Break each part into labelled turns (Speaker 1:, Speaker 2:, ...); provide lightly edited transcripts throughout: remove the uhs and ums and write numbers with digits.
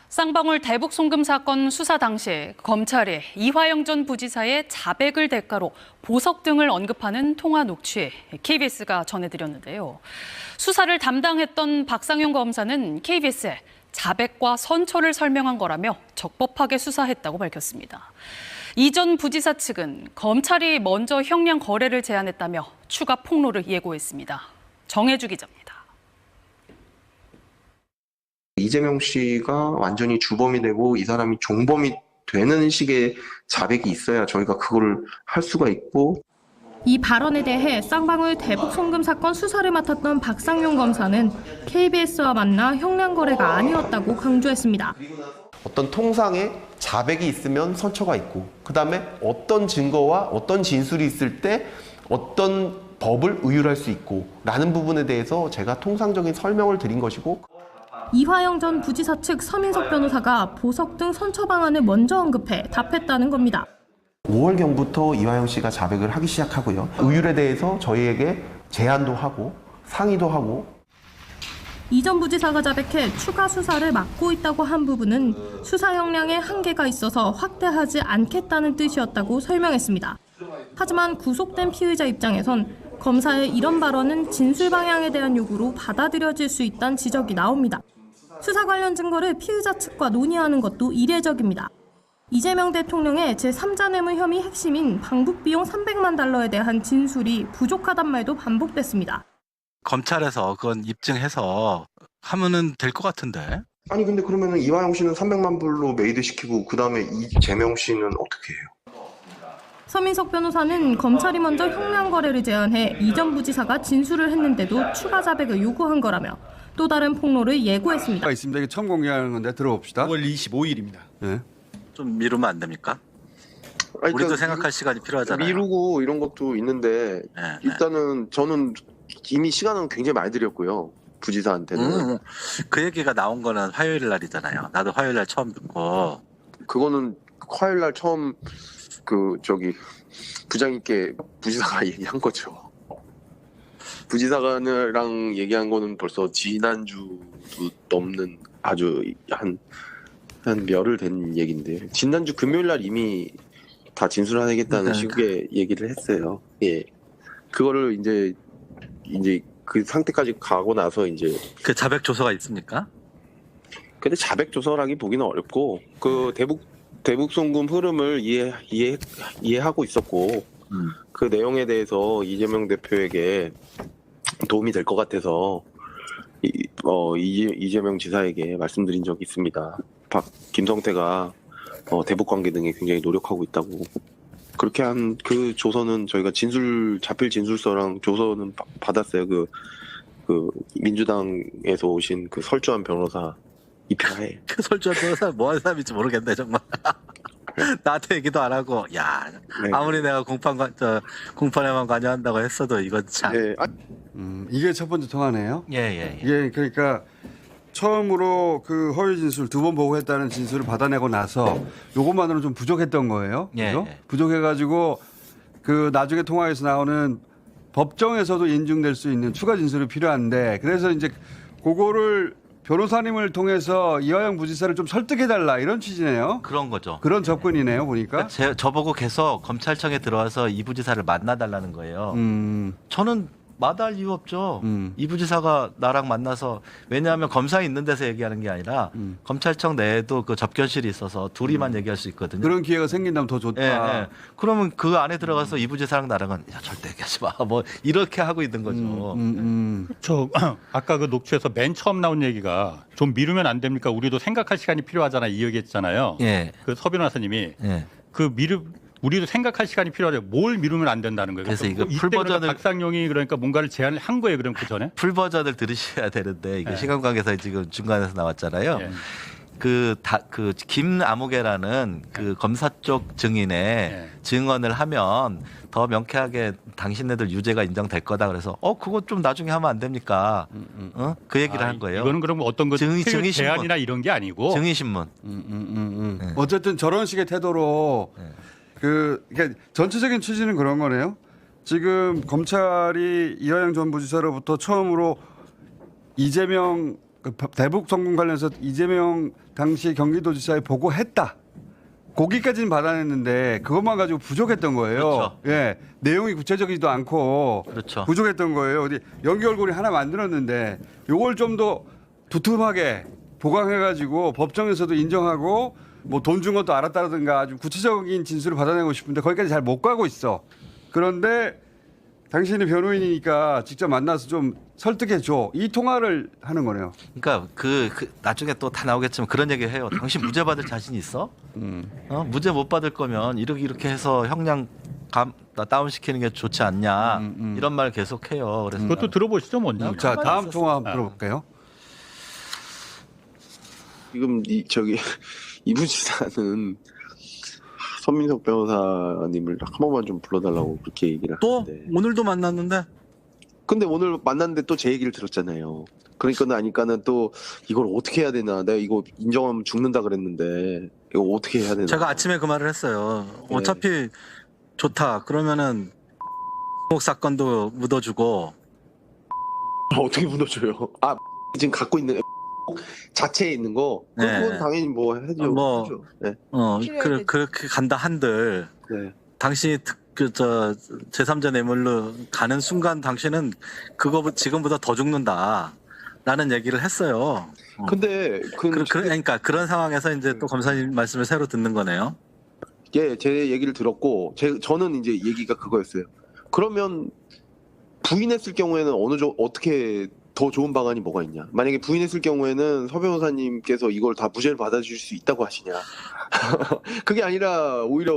Speaker 1: 쌍방울 대북 송금 사건 수사 당시 검찰이 이화영 전 부지사의 자백을 대가로 보석 등을 언급하는 통화 녹취 KBS가 전해드렸는데요. 수사를 담당했던 박상용 검사는 KBS에 자백과 선처를 설명한 거라며 적법하게 수사했다고 밝혔습니다. 이 전 부지사 측은 검찰이 먼저 형량 거래를 제안했다며 추가 폭로를 예고했습니다. 정혜주 기자입니다.
Speaker 2: 이재명 씨가 완전히 주범이 되고 이 사람이 종범이 되는 식의 자백이 있어야 저희가 그걸 할 수가 있고.
Speaker 3: 이 발언에 대해 쌍방울 대북 송금 사건 수사를 맡았던 박상용 검사는 KBS와 만나 형량 거래가 아니었다고 강조했습니다.
Speaker 4: 어떤 통상에 자백이 있으면 선처가 있고, 그다음에 어떤 증거와 어떤 진술이 있을 때 어떤 법을 의율할 수 있고 라는 부분에 대해서 제가 통상적인 설명을 드린 것이고,
Speaker 3: 이화영 전 부지사 측 서민석 변호사가 보석 등 선처 방안을 먼저 언급해 답했다는 겁니다.
Speaker 4: 5월경부터 이화영 씨가 자백을 하기 시작하고요. 의율에 대해서 저희에게 제안도 하고 상의도 하고.
Speaker 3: 이 전 부지사가 자백해 추가 수사를 맡고 있다고 한 부분은 수사 역량에 한계가 있어서 확대하지 않겠다는 뜻이었다고 설명했습니다. 하지만 구속된 피의자 입장에선 검사의 이런 발언은 진술 방향에 대한 요구로 받아들여질 수 있다는 지적이 나옵니다. 수사 관련 증거를 피의자 측과 논의하는 것도 이례적입니다. 이재명 대통령의 제3자 뇌물 혐의 핵심인 방북 비용 300만 달러에 대한 진술이 부족하단 말도 반복됐습니다.
Speaker 5: 검찰에서 그건 입증해서 하면은 될 것 같은데.
Speaker 2: 아니 근데 그러면은 이화영 씨는 300만 불로 메이드 시키고 그다음에 이재명 씨는 어떻게 해요?
Speaker 3: 서민석 변호사는 검찰이 먼저 형량 거래를 제안해 이 전 부지사가 진술을 했는데도 추가 자백을 요구한 거라며 또 다른 폭로를 예고했습니다.
Speaker 6: 있습니다. 이게 처음 공개하는 건데 들어봅시다.
Speaker 7: 5월 25일입니다.
Speaker 6: 네.
Speaker 5: 좀 미루면 안 됩니까?
Speaker 2: 아니,
Speaker 5: 우리도
Speaker 2: 그러니까
Speaker 5: 생각할 시간이 필요하잖아요.
Speaker 2: 미루고 이런 것도 있는데
Speaker 5: 네,
Speaker 2: 일단은 저는 이미 시간은 굉장히 많이 드렸고요. 부지사한테는.
Speaker 5: 그 얘기가 나온 거는 화요일 날이잖아요. 나도 화요일 날 처음 듣고.
Speaker 2: 그거는 화요일 날 처음 부장님께 부지사가 얘기한 거죠. 부지사랑 얘기한 거는 벌써 지난주도 넘는 아주 한 열흘 된 얘기인데, 지난주 금요일 날 이미 다 진술하겠다는 식의 얘기를 했어요. 예. 그거를 이제 그 상태까지 가고 나서 이제
Speaker 5: 그 자백 조서가 있습니까?
Speaker 2: 근데 자백 조서라기 보기는 어렵고, 그 대북 송금 흐름을 이해하고 있었고, 그 내용에 대해서 이재명 대표에게 도움이 될 것 같아서 이재명 지사에게 말씀드린 적이 있습니다. 김성태가 대북 관계 등에 굉장히 노력하고 있다고. 그렇게 한 그 조서는 저희가 자필 진술서랑 조서는 받았어요. 그 민주당에서 오신 그 설주한 변호사 입회하에.
Speaker 5: 그 설주한 변호사 뭐 하는 사람인지 모르겠네 정말. 나한테 얘기도 안 하고, 야,
Speaker 2: 네.
Speaker 5: 아무리 내가 공판에만 관여한다고 했어도 이건 참.
Speaker 2: 네.
Speaker 6: 이게 첫 번째 통화네요.
Speaker 5: 예.
Speaker 6: 예, 그러니까 처음으로 그 허위 진술 2번 보고했다는 진술을 받아내고 나서 요것만으로는 좀 부족했던 거예요. 그죠?
Speaker 5: 예.
Speaker 6: 부족해가지고 그 나중에 통화에서 나오는 법정에서도 인증될 수 있는 추가 진술이 필요한데, 그래서 이제 그거를 변호사님을 통해서 이화영 부지사를 좀 설득해달라 이런 취지네요.
Speaker 5: 그런 거죠.
Speaker 6: 그런 접근이네요, 보니까.
Speaker 5: 저보고 계속 검찰청에 들어와서 이 부지사를 만나달라는 거예요. 저는 마다할 이유 없죠. 이 부지사가 나랑 만나서, 왜냐하면 검사에 있는 데서 얘기하는 게 아니라 검찰청 내에도 그 접견실이 있어서 둘이만 얘기할 수 있거든요.
Speaker 6: 그런 기회가 생긴다면 더 좋다.
Speaker 5: 예. 그러면 그 안에 들어가서 이 부지사랑 나랑은 야, 절대 얘기하지 마. 뭐 이렇게 하고 있는 거죠.
Speaker 7: 저 아까 그 녹취에서 맨 처음 나온 얘기가 좀 미루면 안 됩니까? 우리도 생각할 시간이 필요하잖아, 이 얘기했잖아요.
Speaker 5: 예.
Speaker 7: 그 서 변호사님이
Speaker 5: 예.
Speaker 7: 우리도 생각할 시간이 필요하죠. 뭘 미루면 안 된다는 거예요.
Speaker 5: 그래서 이거
Speaker 7: 이때
Speaker 5: 풀 버전을
Speaker 7: 그러니까 박상용이 그러니까 뭔가를 제안을 한 거예요. 그럼 그 전에
Speaker 5: 풀 버전을 들으셔야 되는데 이게 시간 관계상 지금 중간에서 나왔잖아요.
Speaker 7: 예.
Speaker 5: 그 김아무개라는 그 검사 쪽 증인의 증언을 하면 더 명쾌하게 당신네들 유죄가 인정될 거다. 그래서 그거 좀 나중에 하면 안 됩니까? 그 얘기를 한 거예요.
Speaker 7: 이거는 그럼 어떤 거
Speaker 5: 증인
Speaker 7: 제안이나 이런 게 아니고
Speaker 5: 증인 신문.
Speaker 6: 어쨌든 저런 식의 태도로 그러니까 전체적인 취지는 그런 거네요. 지금 검찰이 이화영 전 부지사로부터 처음으로 이재명 그 대북 송금 관련해서 이재명 당시 경기도지사에 보고했다. 거기까지는 받아냈는데 그것만 가지고 부족했던 거예요.
Speaker 5: 그렇죠.
Speaker 6: 예, 내용이 구체적이지도 않고
Speaker 5: 그렇죠.
Speaker 6: 부족했던 거예요. 어디 연기 얼굴이 하나 만들었는데 요걸 좀 더 두툼하게 보강해가지고 법정에서도 인정하고 뭐 돈 준 것도 알았다든가 아주 구체적인 진술을 받아내고 싶은데 거기까지 잘 못 가고 있어. 그런데 당신이 변호인이니까 직접 만나서 좀 설득해 줘. 이 통화를 하는 거네요.
Speaker 5: 그러니까 그 나중에 또 다 나오겠지만 그런 얘기 해요. 당신 무죄 받을 자신 있어? 무죄 못 받을 거면 이렇게 해서 형량 다운 시키는 게 좋지 않냐 이런 말 계속 해요. 그래서
Speaker 7: 그것도 들어보시죠 먼저.
Speaker 6: 자, 다음 통화 한번 들어볼게요.
Speaker 2: 지금 이부 지사는 선민석 변호사님을 한 번만 좀 불러달라고 그렇게 얘기를
Speaker 8: 또
Speaker 2: 하는데.
Speaker 8: 오늘도 만났는데
Speaker 2: 근데 오늘 만났는데 또 제 얘기를 들었잖아요. 그러니까는 또 이걸 어떻게 해야 되나. 내가 이거 인정하면 죽는다 그랬는데 이거 어떻게 해야 되나.
Speaker 8: 제가 아침에 그 말을 했어요.
Speaker 2: 네.
Speaker 8: 어차피 좋다. 그러면은 사건도 묻어주고
Speaker 2: 어떻게 묻어줘요? 지금 갖고 있는 자체에 있는 거
Speaker 8: 네.
Speaker 2: 그건 당연히 뭐 해줘.
Speaker 8: 뭐,
Speaker 2: 해줘. 네.
Speaker 8: 그렇게 간다 한들
Speaker 2: 네.
Speaker 8: 당신이 제3자 뇌물로 가는 순간 당신은 그거 지금보다 더 죽는다라는 얘기를 했어요.
Speaker 2: 근데
Speaker 8: 그러니까 그런 상황에서 이제 또 검사님 말씀을 새로 듣는 거네요.
Speaker 2: 예, 제 얘기를 들었고 저는 이제 얘기가 그거였어요. 그러면 부인했을 경우에는 어떻게 더 좋은 방안이 뭐가 있냐? 만약에 부인했을 경우에는 서 변호사님께서 이걸 다 무죄를 받아줄 수 있다고 하시냐? 그게 아니라 오히려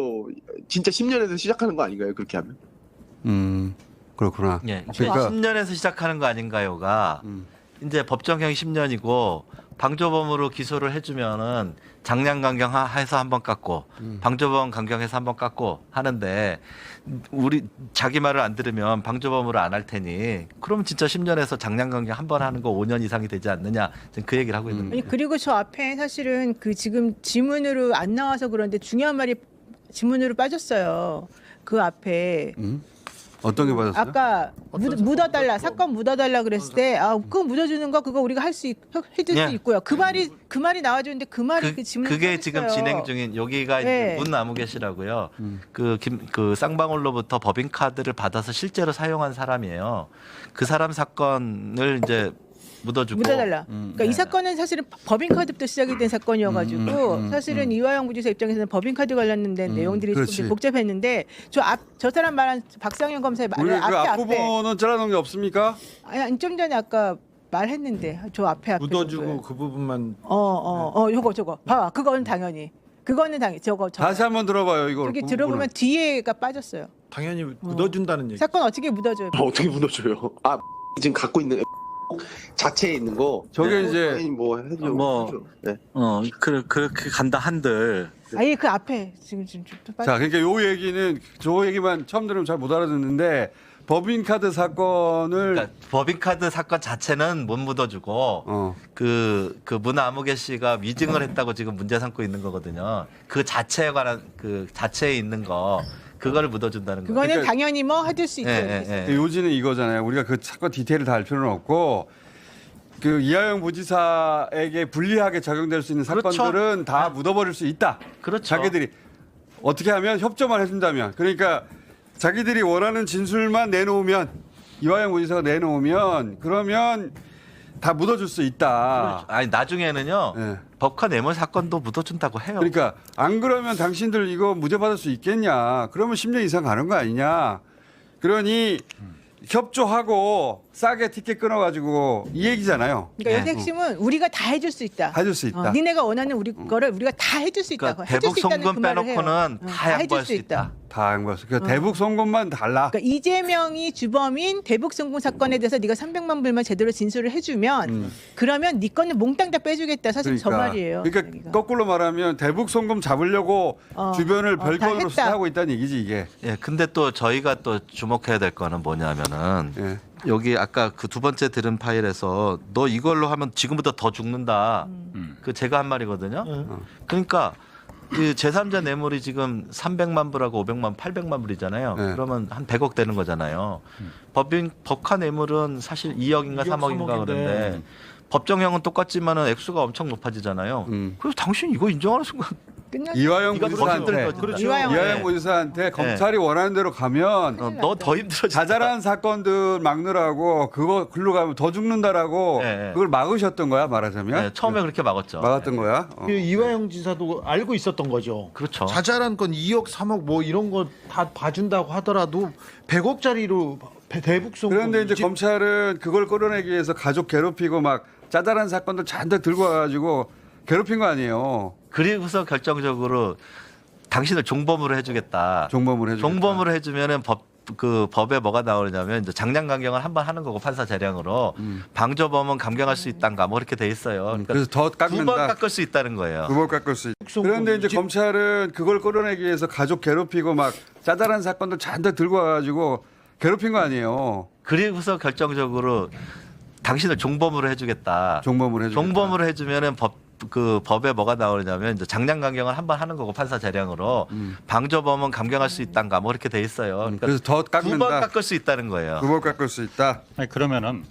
Speaker 2: 진짜 10년에서 시작하는 거 아닌가요? 그렇게 하면?
Speaker 6: 그렇구나.
Speaker 5: 예,
Speaker 6: 그러니까
Speaker 5: 10년에서 시작하는 거 아닌가요가 이제 법정형 10년이고 방조범으로 기소를 해주면은 장량 강경해서 한번 깎고 방조범 강경해서 한번 깎고 하는데 우리 자기 말을 안 들으면 방조범으로 안 할 테니 그럼 진짜 10년에서 장량 강경 한 번 하는 거 5년 이상이 되지 않느냐 지금 그 얘기를 하고 있는 거예요.
Speaker 9: 아니 그리고 저 앞에 사실은 그 지금 지문으로 안 나와서 그런데 중요한 말이 지문으로 빠졌어요. 그 앞에
Speaker 6: 어떤 게 받았어요?
Speaker 9: 아까 묻어달라 사건 묻어달라 그랬을 때 그거 묻어주는 거 그거 우리가 해줄
Speaker 5: 예.
Speaker 9: 수 있고요. 그 말이 나와주는데 그 말이 그 지문에
Speaker 5: 그게
Speaker 9: 빠졌어요.
Speaker 5: 지금 진행 중인 여기가
Speaker 9: 네.
Speaker 5: 이제 문나무계시라고요. 그 쌍방울로부터 법인카드를 받아서 실제로 사용한 사람이에요. 그 사람 사건을 이제
Speaker 9: 묻어달라. 그러니까 이 사건은 사실은 법인카드부터 시작이 된 사건이어가지고 사실은 이화영 부지사 입장에서는 법인카드 관련된 내용들이
Speaker 6: 그렇지.
Speaker 9: 조금 복잡했는데 저 사람 말한 박상현 검사의
Speaker 6: 우리
Speaker 9: 말
Speaker 6: 그
Speaker 9: 앞에
Speaker 6: 앞부분은 잘라놓은 게 없습니까?
Speaker 9: 아니 좀 전에 아까 말했는데 저 앞에
Speaker 10: 묻어주고 그 부분만
Speaker 9: 저거 봐 그거는 당연히 저거
Speaker 6: 다시 한번 들어봐요. 이거
Speaker 9: 저기 들어보면 뒤에가 빠졌어요.
Speaker 10: 당연히 묻어준다는 얘기.
Speaker 9: 사건 어떻게 묻어줘요?
Speaker 2: 어떻게 묻어줘요? 지금 갖고 있는 자체에 있는 거
Speaker 6: 저게 이제
Speaker 2: 당연히 뭐 해줘.
Speaker 8: 뭐,
Speaker 2: 해줘. 네.
Speaker 8: 그렇게 간다 한들
Speaker 9: 아니 그 앞에 지금 또 빠져.
Speaker 6: 자, 그러니까 요 얘기는 저 얘기만 처음 들으면 잘 못 알아듣는데 법인카드 사건을
Speaker 5: 그러니까 법인카드 사건 자체는 못 묻어주고 그 문아무개 씨가 위증을 했다고 지금 문제 삼고 있는 거거든요. 그 자체에 관한 그 자체에 있는 거 그거를 묻어준다는 거예요.
Speaker 9: 그거는
Speaker 6: 그러니까-
Speaker 9: 당연히 뭐 해줄 수 있죠.
Speaker 6: 요지는 이거잖아요. 우리가 그 사건 디테일을 다 알 필요는 없고 그 이하영 부지사에게 불리하게 적용될 수 있는
Speaker 5: 그렇죠.
Speaker 6: 사건들은 다 묻어버릴 수 있다.
Speaker 5: 그렇죠.
Speaker 6: 자기들이 어떻게 하면 협조만 해준다면 그러니까 자기들이 원하는 진술만 내놓으면 이하영 부지사가 내놓으면 그러면 다 묻어줄 수 있다.
Speaker 5: 아니 나중에는요
Speaker 6: 네.
Speaker 5: 법카 뇌물 사건도 묻어준다고 해요.
Speaker 6: 그러니까 안 그러면 당신들 이거 무죄 받을 수 있겠냐? 그러면 10년 이상 가는 거 아니냐? 그러니 협조하고 싸게 티켓 끊어가지고 이 얘기잖아요.
Speaker 9: 그러니까 여기 핵심은 우리가 다 해줄 수 있다.
Speaker 6: 해줄 수 있다.
Speaker 9: 니네가 원하는 우리 거를 우리가 다 해줄 수 있다고.
Speaker 5: 그러니까
Speaker 9: 해줄
Speaker 5: 대북
Speaker 9: 수 있다는
Speaker 5: 송금
Speaker 9: 그 말을 해요.
Speaker 5: 빼놓고는 다 양보할 수 있다.
Speaker 6: 다 양보했어. 그러니까 대북 송금만 달라.
Speaker 9: 그러니까 이재명이 주범인 대북 송금 사건에 대해서 네가 300만 불만 제대로 진술을 해주면 그러면 네 거는 몽땅 다 빼주겠다. 사실 저 말이에요.
Speaker 6: 그러니까
Speaker 9: 여기가.
Speaker 6: 거꾸로 말하면 대북 송금 잡으려고 주변을
Speaker 9: 다
Speaker 6: 별건으로
Speaker 9: 했다.
Speaker 6: 수사하고 있다는 얘기지 이게.
Speaker 5: 예, 근데 또 저희가 또 주목해야 될 거는 뭐냐면은
Speaker 6: 예.
Speaker 5: 여기 아까 그 두 번째 들은 파일에서 너 이걸로 하면 지금부터 더 죽는다. 그 제가 한 말이거든요. 그러니까 그 제3자 뇌물이 지금 300만 불하고 500만, 800만 불이잖아요.
Speaker 6: 네.
Speaker 5: 그러면 한 100억 되는 거잖아요. 법카 뇌물은 사실 2억인가 3억인가 그런데 법정형은 똑같지만은 액수가 엄청 높아지잖아요. 그래서 당신 이거 인정하는 순간
Speaker 6: 이화영
Speaker 5: 네가 더
Speaker 6: 부지사한테
Speaker 5: 힘들어졌다.
Speaker 10: 그렇죠.
Speaker 6: 이화영 부지사한테 검찰이 원하는 대로 가면
Speaker 5: 너 더 힘들어져.
Speaker 6: 자잘한 사건들 막느라고 그거 글로 가면 더 죽는다라고
Speaker 5: 네.
Speaker 6: 그걸 막으셨던 거야 말하자면.
Speaker 5: 네, 처음에 그렇게 막았죠.
Speaker 6: 막았던 거야.
Speaker 10: 그 이화영 지사도 알고 있었던 거죠.
Speaker 5: 그렇죠.
Speaker 10: 자잘한 건 2억, 3억 뭐 이런 거 다 봐준다고 하더라도 100억짜리로 대북송금.
Speaker 6: 그런데 이제 검찰은 그걸 끌어내기 위해서 가족 괴롭히고 막 짜잘한 사건들 잔뜩 들고 와가지고 괴롭힌 거 아니에요.
Speaker 5: 그리고서 결정적으로 당신을 종범으로 해주겠다.
Speaker 6: 종범을 해주겠다.
Speaker 5: 종범으로 해주면은 법에 뭐가 나오냐면 이제 장량 감경을 한 번 하는 거고 판사 재량으로 방조범은 감경할 수 있단가 뭐 이렇게 돼 있어요. 그러니까
Speaker 6: 그래서 더 깎는다.
Speaker 5: 2번 깎을 수 있다는 거예요.
Speaker 6: 2번 깎을 수 있다. 그런데 이제 검찰은 그걸 끌어내기 위해서 가족 괴롭히고 막 짜잘한 사건들 잔뜩 들고 와가지고 괴롭힌 거 아니에요.
Speaker 5: 그리고서 결정적으로 당신을 종범으로 해주겠다.
Speaker 6: 종범을 해주겠다.
Speaker 5: 종범으로 해주면은 법에 뭐가 나오냐면 이제 장량 감경을 한 번 하는 거고 판사 재량으로 방조범은 감경할 수 있단가 뭐 이렇게 돼 있어요. 그러니까
Speaker 6: 그래서 더 깎는다.
Speaker 5: 2번 깎을 수 있다는 거예요.
Speaker 6: 2번 깎을 수 있다.
Speaker 7: 아니, 그러면은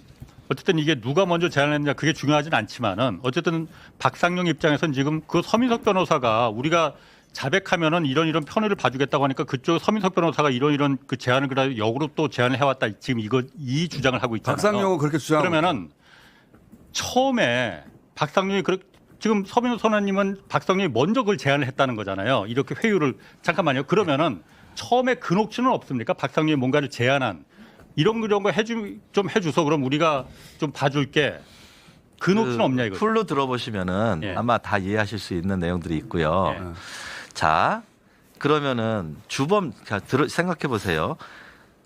Speaker 7: 어쨌든 이게 누가 먼저 제안했느냐 그게 중요하진 않지만은 어쨌든 박상용 입장에서는 지금 그 서민석 변호사가 우리가 자백하면은 이런 편의를 봐주겠다고 하니까 그쪽 서민석 변호사가 이런 그 제안을 그래 역으로 또 제안을 해왔다 지금 이 주장을 하고 있잖아요.
Speaker 6: 박상용은 그렇게 주장하고
Speaker 7: 그러면은 처음에 박상용이 지금 서민석 선생님은 박상용이 먼저 그걸 제안을 했다는 거잖아요. 이렇게 회유를 잠깐만요. 그러면은 처음에 그 녹취는 없습니까? 박상용이 뭔가를 제안한 이런 거 좀 해주소. 그럼 우리가 좀 봐줄게. 그 녹취는 없냐 이거.
Speaker 5: 풀로 들어보시면은
Speaker 7: 예.
Speaker 5: 아마 다 이해하실 수 있는 내용들이 있고요.
Speaker 7: 예.
Speaker 5: 자, 그러면은 주범 생각해 보세요.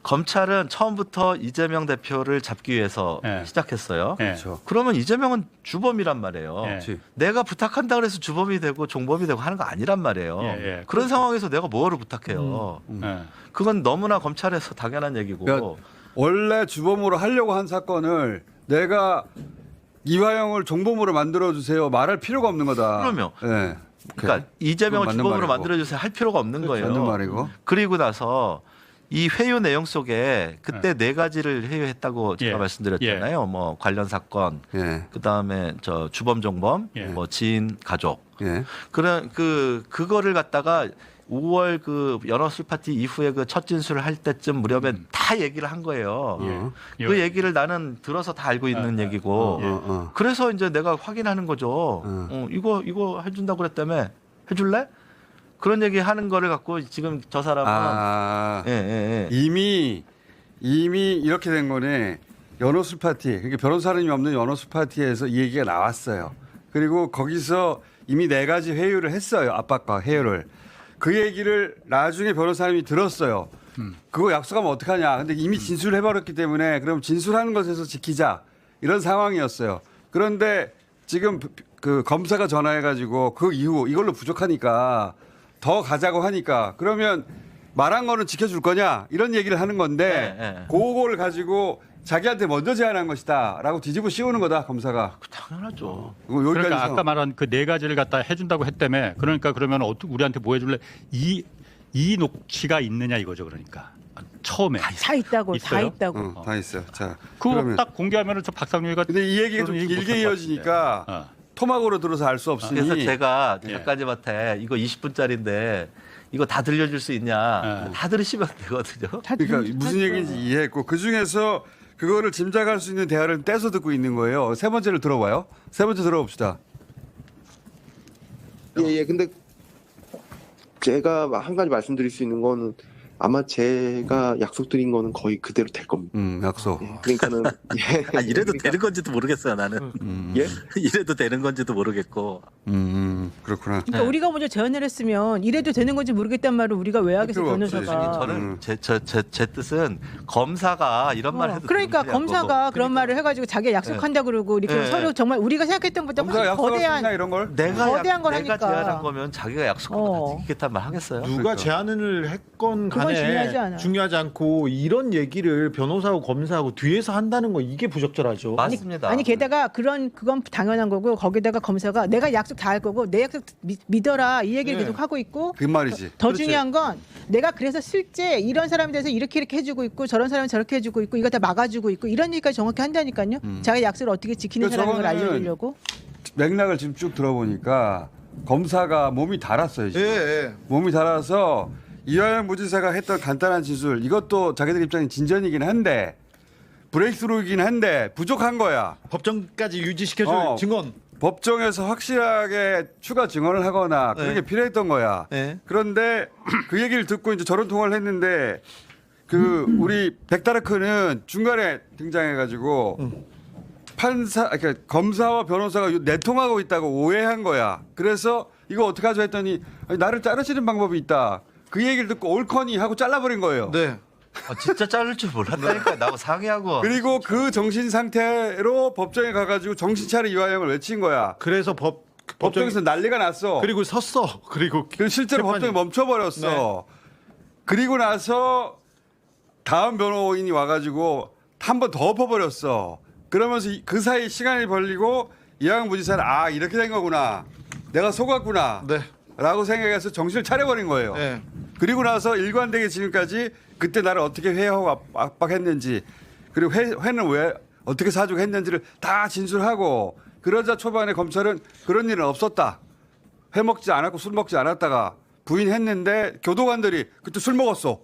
Speaker 5: 검찰은 처음부터 이재명 대표를 잡기 위해서
Speaker 7: 예.
Speaker 5: 시작했어요.
Speaker 7: 예.
Speaker 6: 그렇죠.
Speaker 5: 그러면 이재명은 주범이란 말이에요.
Speaker 7: 예.
Speaker 5: 내가 부탁한다 그래서 주범이 되고 종범이 되고 하는 거 아니란 말이에요.
Speaker 7: 예, 예.
Speaker 5: 그런 상황에서 내가 뭐를 부탁해요.
Speaker 7: 예.
Speaker 5: 그건 너무나 검찰에서 당연한 얘기고.
Speaker 6: 그러니까 원래 주범으로 하려고 한 사건을 내가 이화영을 종범으로 만들어주세요 말할 필요가 없는 거다.
Speaker 5: 그럼요.
Speaker 6: 네.
Speaker 5: 그러니까 이재명을
Speaker 6: 맞는
Speaker 5: 주범으로
Speaker 6: 말이고.
Speaker 5: 만들어주세요 할 필요가 없는 거예요.
Speaker 6: 맞는 말이고.
Speaker 5: 그리고 나서 이 회유 내용 속에 그때 네 가지를 회유했다고 제가
Speaker 7: 예.
Speaker 5: 말씀드렸잖아요. 뭐 관련 사건,
Speaker 6: 예.
Speaker 5: 그다음에 저 주범 종범,
Speaker 7: 예.
Speaker 5: 뭐 지인 가족.
Speaker 6: 예.
Speaker 5: 그런 그거를 갖다가 5월 그 연어 술 파티 이후에 그 첫 진술을 할 때쯤 무렵에 다 얘기를 한 거예요.
Speaker 7: 예.
Speaker 5: 그 얘기를 나는 들어서 다 알고 있는 얘기고. 그래서 이제 내가 확인하는 거죠. 이거 해준다고 그랬다며 해줄래? 그런 얘기 하는 거를 갖고 지금 저 사람은 예.
Speaker 6: 이미 이렇게 된 거네. 연호술 파티, 그러니까 변호사님이 없는 연호술 파티에서 이 얘기가 나왔어요. 그리고 거기서 이미 4가지 회유를 했어요. 압박과 회유를. 그 얘기를 나중에 변호사님이 들었어요. 그거 약속하면 어떡하냐. 근데 이미 진술을 해버렸기 때문에 그럼 진술하는 것에서 지키자. 이런 상황이었어요. 그런데 지금 그 검사가 전화해가지고 그 이후 이걸로 부족하니까 더 가자고 하니까 그러면 말한 거는 지켜줄 거냐 이런 얘기를 하는 건데 그거를 가지고 자기한테 먼저 제안한 것이다 라고 뒤집어 씌우는 거다 검사가.
Speaker 5: 당연하죠.
Speaker 7: 그러니까 아까 말한 그 4가지를 갖다 해준다고 했다며. 그러니까 그러면 우리한테 뭐 해줄래? 이 녹취가 있느냐 이거죠. 그러니까 처음에
Speaker 9: 다 있다고. 다
Speaker 7: 있어요?
Speaker 9: 있다고.
Speaker 6: 다 있어요. 자,
Speaker 7: 그거
Speaker 6: 그러면
Speaker 7: 딱 공개하면은 저 박상용이가
Speaker 6: 근데 이 얘기가 좀
Speaker 7: 그런 얘기
Speaker 6: 길게
Speaker 7: 못할 것
Speaker 6: 이어지니까
Speaker 7: 같은데.
Speaker 6: 토막으로 들어서 알 수 없으니.
Speaker 5: 그래서 제가 작가님한테 이거 20분짜리인데 이거 다 들려줄 수 있냐? 다 들으시면 되거든요.
Speaker 6: 그러니까 무슨 얘기인지 이해했고 그 중에서 그거를 짐작할 수 있는 대화를 떼서 듣고 있는 거예요. 세 번째를 들어봐요. 세 번째 들어봅시다.
Speaker 2: 예. 근데 제가 한 가지 말씀드릴 수 있는 거는 아마 제가 약속드린 거는 거의 그대로 될 겁니다.
Speaker 6: 약속.
Speaker 2: 그러니까는
Speaker 8: 아, 이래도 되는 건지도 모르겠어요 나는.
Speaker 2: 예?
Speaker 8: 이래도 되는 건지도 모르겠고.
Speaker 6: 그렇구나.
Speaker 9: 그러니까 우리가 먼저 제안을 했으면 이래도 되는 건지 모르겠다는 말을 우리가 왜 하겠어
Speaker 6: 필요가 없지.
Speaker 9: 변호사가.
Speaker 5: 저는 제 뜻은 검사가 이런 말 해도
Speaker 9: 그러니까
Speaker 5: 되는 거냐고.
Speaker 9: 검사가 그런 말을 해가지고 자기가 약속한다 그러고 이렇게
Speaker 5: 네.
Speaker 9: 서로 정말 우리가 생각했던 것보다
Speaker 6: 검사
Speaker 9: 훨씬
Speaker 6: 약속할 수 있나
Speaker 9: 거대한
Speaker 6: 이런 걸?
Speaker 9: 거대한 걸
Speaker 5: 내가
Speaker 9: 하니까.
Speaker 5: 제안한 거면 자기가 약속한 거 다 지키겠다는 말 하겠어요?
Speaker 10: 누가
Speaker 5: 그러니까.
Speaker 10: 제안을 했건 간에
Speaker 9: 건 중요하지 않아요.
Speaker 10: 중요하지 않고 이런 얘기를 변호사하고 검사하고 뒤에서 한다는 거 이게 부적절하죠.
Speaker 5: 맞습니다.
Speaker 9: 아니 게다가 그건 당연한 거고 거기다가 검사가 내가 약속 다 할 거고 내 약속 믿어라 이 얘기를
Speaker 10: 네.
Speaker 9: 계속 하고 있고
Speaker 6: 그 말이지.
Speaker 9: 더
Speaker 10: 그렇지.
Speaker 9: 중요한 건 내가 그래서 실제 이런 사람에 대해서 이렇게 해주고 있고 저런 사람은 저렇게 해주고 있고 이거 다 막아주고 있고 이런 얘기까지 정확히 한다니까요. 자기 약속을 어떻게 지키는
Speaker 6: 그러니까
Speaker 9: 사람인 걸
Speaker 6: 저거는
Speaker 9: 알려주려고.
Speaker 6: 맥락을 지금 쭉 들어보니까 검사가 몸이 달았어요. 지금.
Speaker 10: 예.
Speaker 6: 몸이 달아서 이화영 부지사가 했던 간단한 진술 이것도 자기들 입장에 진전이긴 한데 브레이크스루이긴 한데 부족한 거야.
Speaker 10: 법정까지 유지시켜줄
Speaker 6: 어.
Speaker 10: 증언.
Speaker 6: 법정에서 확실하게 추가 증언을 하거나 그런
Speaker 10: 네.
Speaker 6: 게 필요했던 거야.
Speaker 10: 네.
Speaker 6: 그런데 그 얘기를 듣고 이제 저런 통화를 했는데 그 우리 백다르크는 중간에 등장해가지고 그러니까 검사와 변호사가 내통하고 있다고 오해한 거야. 그래서 이거 어떻게 하죠 했더니 아니, 나를 자르시는 방법이 있다. 그 얘기를 듣고 옳거니 하고 잘라버린 거예요.
Speaker 10: 네.
Speaker 5: 진짜 자를 줄 몰랐다니까. 나하고 상의하고.
Speaker 6: 그리고 그 정신 상태로 법정에 가가지고 정신 차려 이화영을 외친 거야.
Speaker 10: 그래서
Speaker 6: 법정에서 난리가 났어.
Speaker 10: 그리고 섰어. 그리고
Speaker 6: 실제로
Speaker 10: 재판이-
Speaker 6: 법정에 멈춰버렸어. 그리고 나서 다음 변호인이 와가지고 한 번 더 엎어버렸어. 그러면서 그 사이 시간이 벌리고 이화영 부지사는 아 이렇게 된 거구나. 내가 속았구나.
Speaker 10: 네.
Speaker 6: 라고 생각해서 정신을 차려버린 거예요.
Speaker 10: 네.
Speaker 6: 그리고 나서 일관되게 지금까지 그때 나를 어떻게 회하고 압박했는지 그리고 회는 왜 어떻게 사주고 했는지를 다 진술하고 그러자 초반에 검찰은 그런 일은 없었다. 회 먹지 않았고 술 먹지 않았다가 부인했는데 교도관들이 그때 술 먹었어.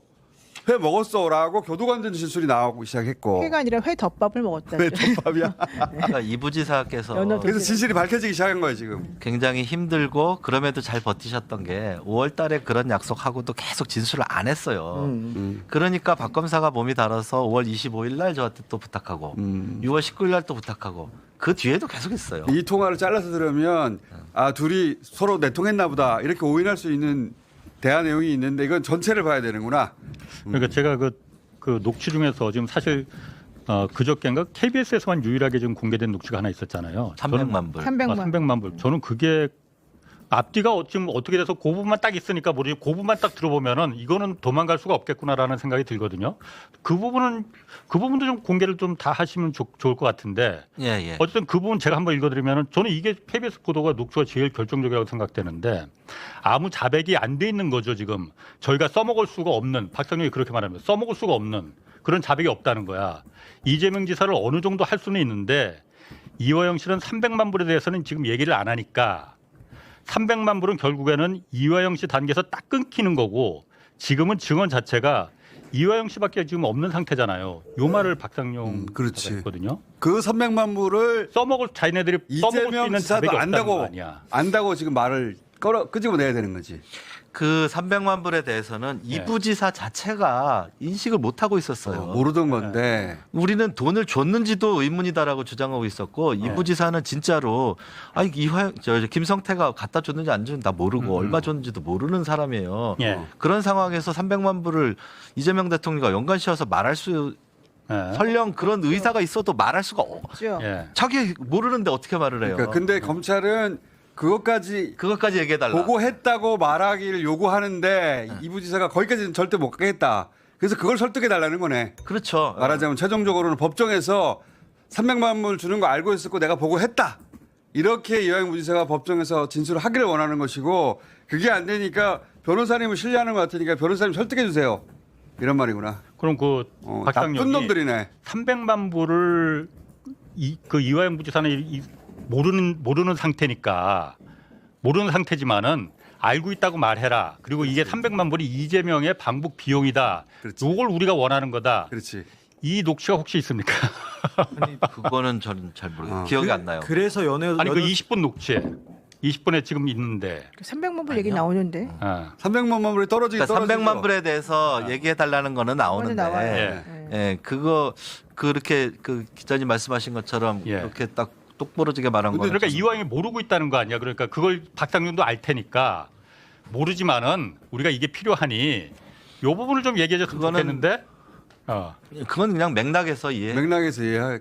Speaker 6: 회 먹었어라고 교도관들 진술이 나오기 시작했고.
Speaker 9: 회가 아니라 회 덮밥을 먹었다.
Speaker 6: 왜 덮밥이야?
Speaker 5: 그러니까 이 부지사께서
Speaker 9: 연어
Speaker 6: 그래서 진실이 밝혀지기 시작한 거예요 지금.
Speaker 5: 굉장히 힘들고 그럼에도 잘 버티셨던 게 5월 달에 그런 약속하고도 계속 진술을 안 했어요. 그러니까 박 검사가 몸이 달아서 5월 25일 날 저한테 또 부탁하고 6월 19일 날 또 부탁하고 그 뒤에도 계속 했어요.
Speaker 6: 이 통화를 잘라서 들으면 아 둘이 서로 내통했나 보다 이렇게 오인할 수 있는 대화 내용이 있는데 이건 전체를 봐야 되는구나.
Speaker 7: 그러니까 제가 그 녹취 중에서 지금 사실 그저께인가 KBS에서만 유일하게 지금 공개된 녹취가 하나 있었잖아요.
Speaker 5: 300만 불.
Speaker 7: 300만 불. 저는 그게 앞뒤가 지금 어떻게 돼서 그 부분만 딱 있으니까 모르지 그 부분만 딱 들어보면은 이거는 도망갈 수가 없겠구나라는 생각이 들거든요. 그 부분도 좀 공개를 좀 다 하시면 좋을 것 같은데.
Speaker 5: 예.
Speaker 7: 어쨌든 그 부분 제가 한번 읽어드리면은 저는 이게 KBS 보도가 녹취가 제일 결정적이라고 생각되는데 아무 자백이 안 돼 있는 거죠 지금. 저희가 써먹을 수가 없는 박상용이 그렇게 말합니다. 써먹을 수가 없는 그런 자백이 없다는 거야. 이재명 지사를 어느 정도 할 수는 있는데 이화영 씨는 300만 불에 대해서는 지금 얘기를 안 하니까 300만 불은 결국에는 이화영 씨 단계에서 딱 끊기는 거고 지금은 증언 자체가 이화영 씨밖에 지금 없는 상태잖아요. 요 말을 박상용
Speaker 6: 그렇지.
Speaker 7: 했거든요.
Speaker 6: 그 300만 불을
Speaker 7: 자기네들이 써먹을 수
Speaker 6: 이재명
Speaker 7: 있는
Speaker 6: 지사도
Speaker 7: 자백이 없다는 거
Speaker 6: 안다고
Speaker 7: 아니야.
Speaker 6: 안다고 지금 말을 끄집어내야 되는 거지.
Speaker 5: 그 300만 불에 대해서는 이 부지사 자체가 인식을 못 하고 있었어요.
Speaker 6: 모르던 건데.
Speaker 5: 우리는 돈을 줬는지도 의문이다라고 주장하고 있었고 이 부지사는 진짜로 김성태가 갖다 줬는지 안 줬는지 다 모르고 얼마 줬는지도 모르는 사람이에요.
Speaker 7: 예.
Speaker 5: 그런 상황에서 300만 불을 이재명 대통령과 연관시켜서 말할 수 설령 그런 의사가 있어도 말할 수가
Speaker 9: 그렇죠.
Speaker 7: 예.
Speaker 5: 자기 모르는데 어떻게 말을 해요?
Speaker 6: 그러니까 근데 검찰은 그것까지
Speaker 5: 얘기해달라.
Speaker 6: 보고했다고 말하기를 요구하는데 이 부지사가 거기까지는 절대 못 가겠다. 그래서 그걸 설득해 달라는 거네.
Speaker 5: 그렇죠.
Speaker 6: 말하자면 최종적으로는 법정에서 300만 불 주는 거 알고 있었고 내가 보고했다. 이렇게 이화영 부지사가 법정에서 진술을 하기를 원하는 것이고 그게 안 되니까 변호사님을 신뢰하는 것 같으니까 변호사님 설득해 주세요. 이런 말이구나.
Speaker 7: 그럼 그
Speaker 6: 나쁜
Speaker 7: 박상용이
Speaker 6: 놈들이네.
Speaker 7: 300만 불을 그 이화영 부지사는 모르는 상태니까 모르는 상태지만은 알고 있다고 말해라. 그리고 이게 300만 불이 이재명의 방북 비용이다.
Speaker 6: 그렇지.
Speaker 7: 요걸 우리가 원하는 거다.
Speaker 6: 그렇지.
Speaker 7: 이 녹취가 혹시 있습니까?
Speaker 5: 그거는 저는 잘 모르겠어요. 기억이 안 나요.
Speaker 10: 그래서
Speaker 7: 아니 그 20분 녹취에 20분에 지금 있는데
Speaker 9: 300만 불 얘기 나오는데.
Speaker 6: 300만 불이 떨어지긴
Speaker 5: 그러니까
Speaker 6: 떨어지죠.
Speaker 5: 300만 불에 대해서 얘기해 달라는 거는 나오는데
Speaker 9: 나와요.
Speaker 5: 그거 그렇게 그 기자님 말씀하신 것처럼 그렇게 딱 똑부러지게 말한 거는
Speaker 7: 그러니까 이화영이 모르고 있다는 거 아니야. 그러니까 그걸 박상용도 알 테니까 모르지만은 우리가 이게 필요하니 요 부분을 좀 얘기해 줬으면 좋겠는데.
Speaker 5: 그건 그냥 맥락에서
Speaker 6: 맥락에서 이해할.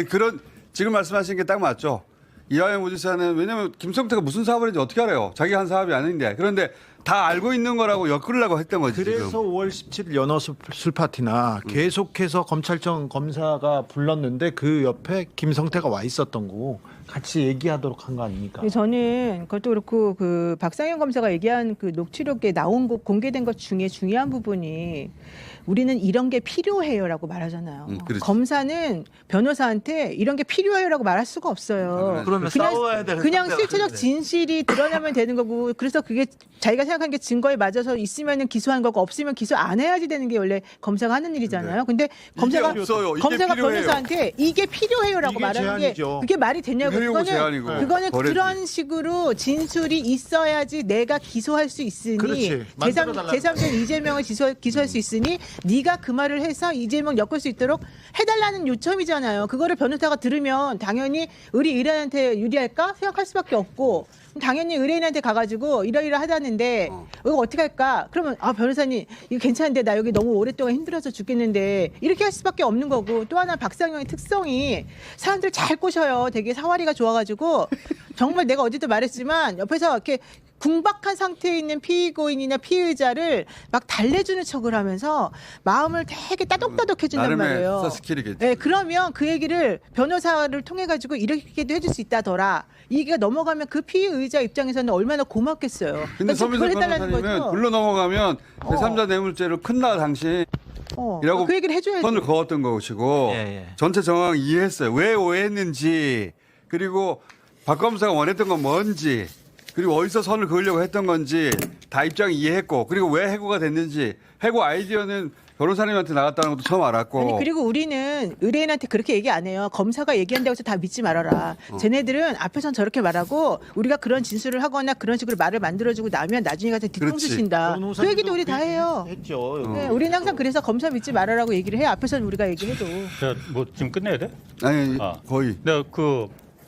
Speaker 6: 그런 지금 말씀하신 게 딱 맞죠. 이화영 부지사는 왜냐하면 김성태가 무슨 사업을 했는지 어떻게 알아요. 자기가 한 사업이 아닌데. 그런데 다 알고 있는 거라고 엮으려고 했던 거지.
Speaker 10: 그래서
Speaker 6: 지금.
Speaker 10: 5월 17일 연어 술 파티나 계속해서 검찰청 검사가 불렀는데 그 옆에 김성태가 와 있었던 거고 같이 얘기하도록 한 거 아닙니까?
Speaker 9: 저는 그것도 그렇고 그 박상현 검사가 얘기한 그 녹취록에 나온 거 공개된 것 중에 중요한 부분이 우리는 이런 게 필요해요라고 말하잖아요.
Speaker 6: 그렇지.
Speaker 9: 검사는 변호사한테 이런 게 필요해요라고 말할 수가 없어요.
Speaker 5: 그러면 싸워야 되는
Speaker 9: 그냥
Speaker 5: 상대가
Speaker 9: 실체적
Speaker 5: 아닌데.
Speaker 9: 진실이 드러나면 되는 거고 그래서 그게 자기가 생각한 게 증거에 맞아서 있으면은 기소한 거고 없으면 기소 안 해야지 되는 게 원래 검사가 하는 일이잖아요. 근데 검사가
Speaker 6: 없어요. 이게
Speaker 9: 검사가
Speaker 6: 필요해요.
Speaker 9: 변호사하게 이게 필요해요라고
Speaker 10: 이게
Speaker 9: 말하는 게
Speaker 10: 제한이죠.
Speaker 9: 그게 말이 되냐고.
Speaker 6: 회유고 제한이고.
Speaker 9: 그거는
Speaker 6: 거래지.
Speaker 9: 그런 식으로 진술이 있어야지 내가 기소할 수 있으니
Speaker 10: 그렇지. 만들어달라는
Speaker 9: 제3자 이재명을 기소할 수 있으니 네가 그 말을 해서 이재명 엮을 수 있도록 해달라는 요청이잖아요. 그거를 변호사가 들으면 당연히 의뢰인한테 유리할까 생각할 수밖에 없고 당연히 의뢰인한테 가가지고 이러이러하다는데 이거 어떻게 할까? 그러면 변호사님 이거 괜찮은데 나 여기 너무 오랫동안 힘들어서 죽겠는데 이렇게 할 수밖에 없는 거고 또 하나 박상영의 특성이 사람들 잘 꼬셔요. 되게 사활이가 좋아가지고 정말 내가 어제도 말했지만 옆에서 이렇게 궁박한 상태에 있는 피고인이나 피의자를 막 달래주는 척을 하면서 마음을 되게 따독따독 해준단
Speaker 6: 나름의
Speaker 9: 말이에요.
Speaker 6: 수사 스킬이겠지.
Speaker 9: 네, 그러면 그 얘기를 변호사를 통해 가지고 이렇게도 해줄 수 있다더라. 이 얘기가 넘어가면 그 피의자 입장에서는 얼마나 고맙겠어요.
Speaker 6: 근데
Speaker 9: 그러니까
Speaker 6: 서민석
Speaker 9: 그걸 해달라는
Speaker 6: 변호사님은
Speaker 9: 거죠.
Speaker 6: 불러 넘어가면 제3자 뇌물죄로 큰나 당신 이라고
Speaker 9: 그 얘기를 해줘야지.
Speaker 6: 선을 그었던 것이고
Speaker 5: 예.
Speaker 6: 전체 정황 이해했어요. 왜 오해했는지 그리고 박 검사가 원했던 건 뭔지 그리고 어디서 선을 그으려고 했던 건지 다 입장 이해했고 그리고 왜 해고가 됐는지 해고 아이디어는 변호사님한테 나갔다는 것도 처음 알았고
Speaker 9: 아니 그리고 우리는 의뢰인한테 그렇게 얘기 안 해요. 검사가 얘기한다고 해서 다 믿지 말아라. 쟤네들은 앞에선 저렇게 말하고 우리가 그런 진술을 하거나 그런 식으로 말을 만들어주고 나면 나중에 가서 뒤통수
Speaker 6: 그렇지.
Speaker 9: 친다. 그 얘기도 우리 다 해요.
Speaker 10: 했죠.
Speaker 9: 네, 우리는 항상 그래서 검사 믿지 말아라고 얘기를 해요. 앞에서는 우리가 얘기해도.
Speaker 7: 뭐 지금 끝내야 돼?
Speaker 6: 아니 거의
Speaker 7: 내가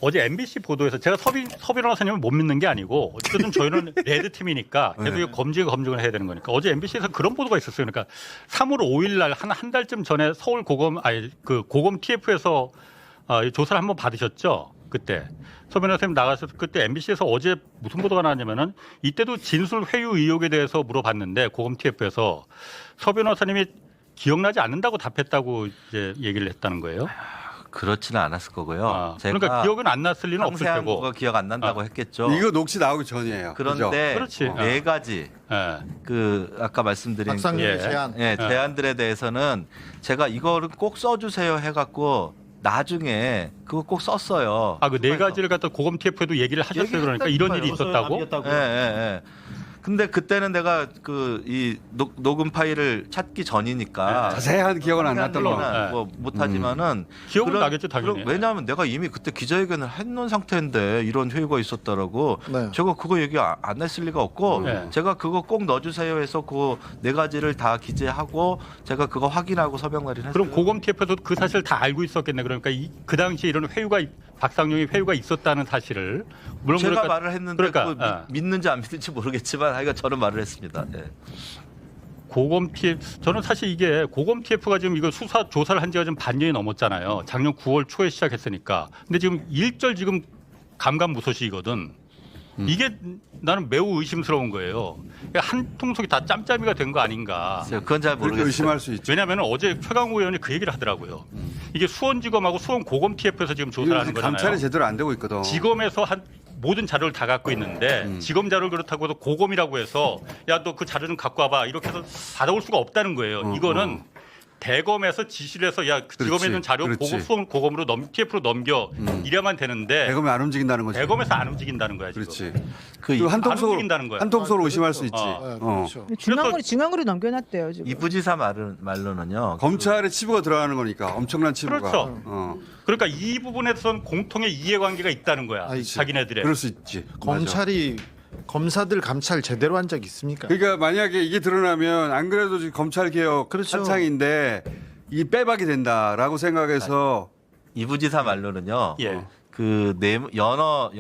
Speaker 7: 어제 MBC 보도에서 제가 서 변호사님을 못 믿는 게 아니고 어쨌든 저희는 레드 팀이니까 계속 검증을 해야 되는 거니까 어제 MBC에서 그런 보도가 있었어요. 그러니까 3월 5일 날 한 달쯤 전에 서울 고검 TF에서 조사를 한번 받으셨죠. 그때 서 변호사님 나가서 그때 MBC에서 어제 무슨 보도가 나왔냐면은 이때도 진술 회유 의혹에 대해서 물어봤는데 고검 TF에서 서 변호사님이 기억나지 않는다고 답했다고 이제 얘기를 했다는 거예요.
Speaker 5: 그렇지는 않았을 거고요. 제가
Speaker 7: 그러니까 기억은 안 났을 리는 없을
Speaker 5: 상세한
Speaker 7: 테고.
Speaker 5: 거가 기억 안 난다고 했겠죠.
Speaker 6: 이거 녹취 나오기 전이에요.
Speaker 5: 그런데
Speaker 7: 그렇지.
Speaker 5: 네 가지 그 아까 말씀드린
Speaker 10: 박상현의
Speaker 7: 예.
Speaker 10: 제안.
Speaker 5: 제안들에 대해서는 제가 이거를 꼭 써주세요 해갖고 나중에 그거 꼭 썼어요.
Speaker 7: 그 네 가지를 갖다 고검 TF에도 얘기를 하셨어요. 그러니까 이런 일이 있었다고.
Speaker 5: 예. 근데 그때는 내가 이 녹음 파일을 찾기 전이니까
Speaker 6: 자세한 기억은 안 났던 거.
Speaker 5: 뭐 못하지만은
Speaker 7: 기억은 나겠죠, 당연히.
Speaker 5: 왜냐하면 내가 이미 그때 기자회견을 해놓은 상태인데 이런 회유가 있었다라고
Speaker 10: 네.
Speaker 5: 제가 그거 얘기 안 했을 리가 없고
Speaker 7: 네.
Speaker 5: 제가 그거 꼭 넣어주세요 해서 그 네 가지를 다 기재하고 제가 그거 확인하고 서명 날인했어요.
Speaker 7: 그럼 고검 TF에서 그 사실 다 알고 있었겠네. 그러니까 그 당시에 이런 박상용이 회유가 있었다는 사실을 물론
Speaker 5: 제가
Speaker 7: 그러니까,
Speaker 5: 말을 했는데
Speaker 7: 그러니까
Speaker 5: 믿는지 안 믿는지 모르겠지만 하여간 저는 말을 했습니다. 예.
Speaker 7: 고검 TF 저는 사실 이게 고검 TF가 지금 이거 수사 조사를 한 지가 지금 반년이 넘었잖아요. 작년 9월 초에 시작했으니까. 근데 지금 일절 지금 감감무소식이거든. 이게 나는 매우 의심스러운 거예요. 그러니까 한 통속이 다 짬짬이가 된 거 아닌가.
Speaker 5: 그건 잘
Speaker 6: 그렇게
Speaker 5: 모르겠어요.
Speaker 6: 의심할 수 있죠.
Speaker 7: 왜냐하면 어제 최강욱 의원이 그 얘기를 하더라고요. 이게 수원지검하고 수원 고검 TF에서 지금 조사를 하는 거잖아요.
Speaker 6: 감찰이 제대로 안 되고 있거든.
Speaker 7: 지검에서 한 모든 자료를 다 갖고 있는데 지검 자료를 그렇다고 해서 고검이라고 해서 야 너 그 자료 좀 갖고 와봐 이렇게 해서 받아올 수가 없다는 거예요. 이거는 대검에서 지시를 해서 야 지검에 있는 자료
Speaker 6: 그렇지.
Speaker 7: 보고 수원 고검으로 TF로 넘겨 이래만 되는데
Speaker 6: 대검이 안 움직인다는 거지.
Speaker 7: 대검에서 안 움직인다는 거야 지금.
Speaker 6: 그렇지.
Speaker 5: 그
Speaker 6: 한
Speaker 7: 안
Speaker 6: 통속으로
Speaker 7: 움직인다는 거야.
Speaker 6: 한 통속으로 의심할 수 있지.
Speaker 10: 네, 그렇죠.
Speaker 9: 중앙으로 넘겨놨대요 지금.
Speaker 5: 이 부지사 말로는요.
Speaker 6: 검찰의 치부가 들어가는 거니까 엄청난 치부가.
Speaker 7: 그렇죠. 그러니까 이 부분에서는 공통의 이해관계가 있다는 거야.
Speaker 10: 알지.
Speaker 7: 자기네들의.
Speaker 6: 그럴 수 있지.
Speaker 10: 검찰이 검사들 감찰 제대로 한 적 있습니까?
Speaker 6: 그러니까 만약에 이게 드러나면 안 그래도 지금 검찰 개혁
Speaker 10: 그렇죠.
Speaker 6: 한창인데 이 빼박이 된다라고 생각해서
Speaker 5: 이 부지사 말로는요.
Speaker 7: 예.
Speaker 5: 그 연어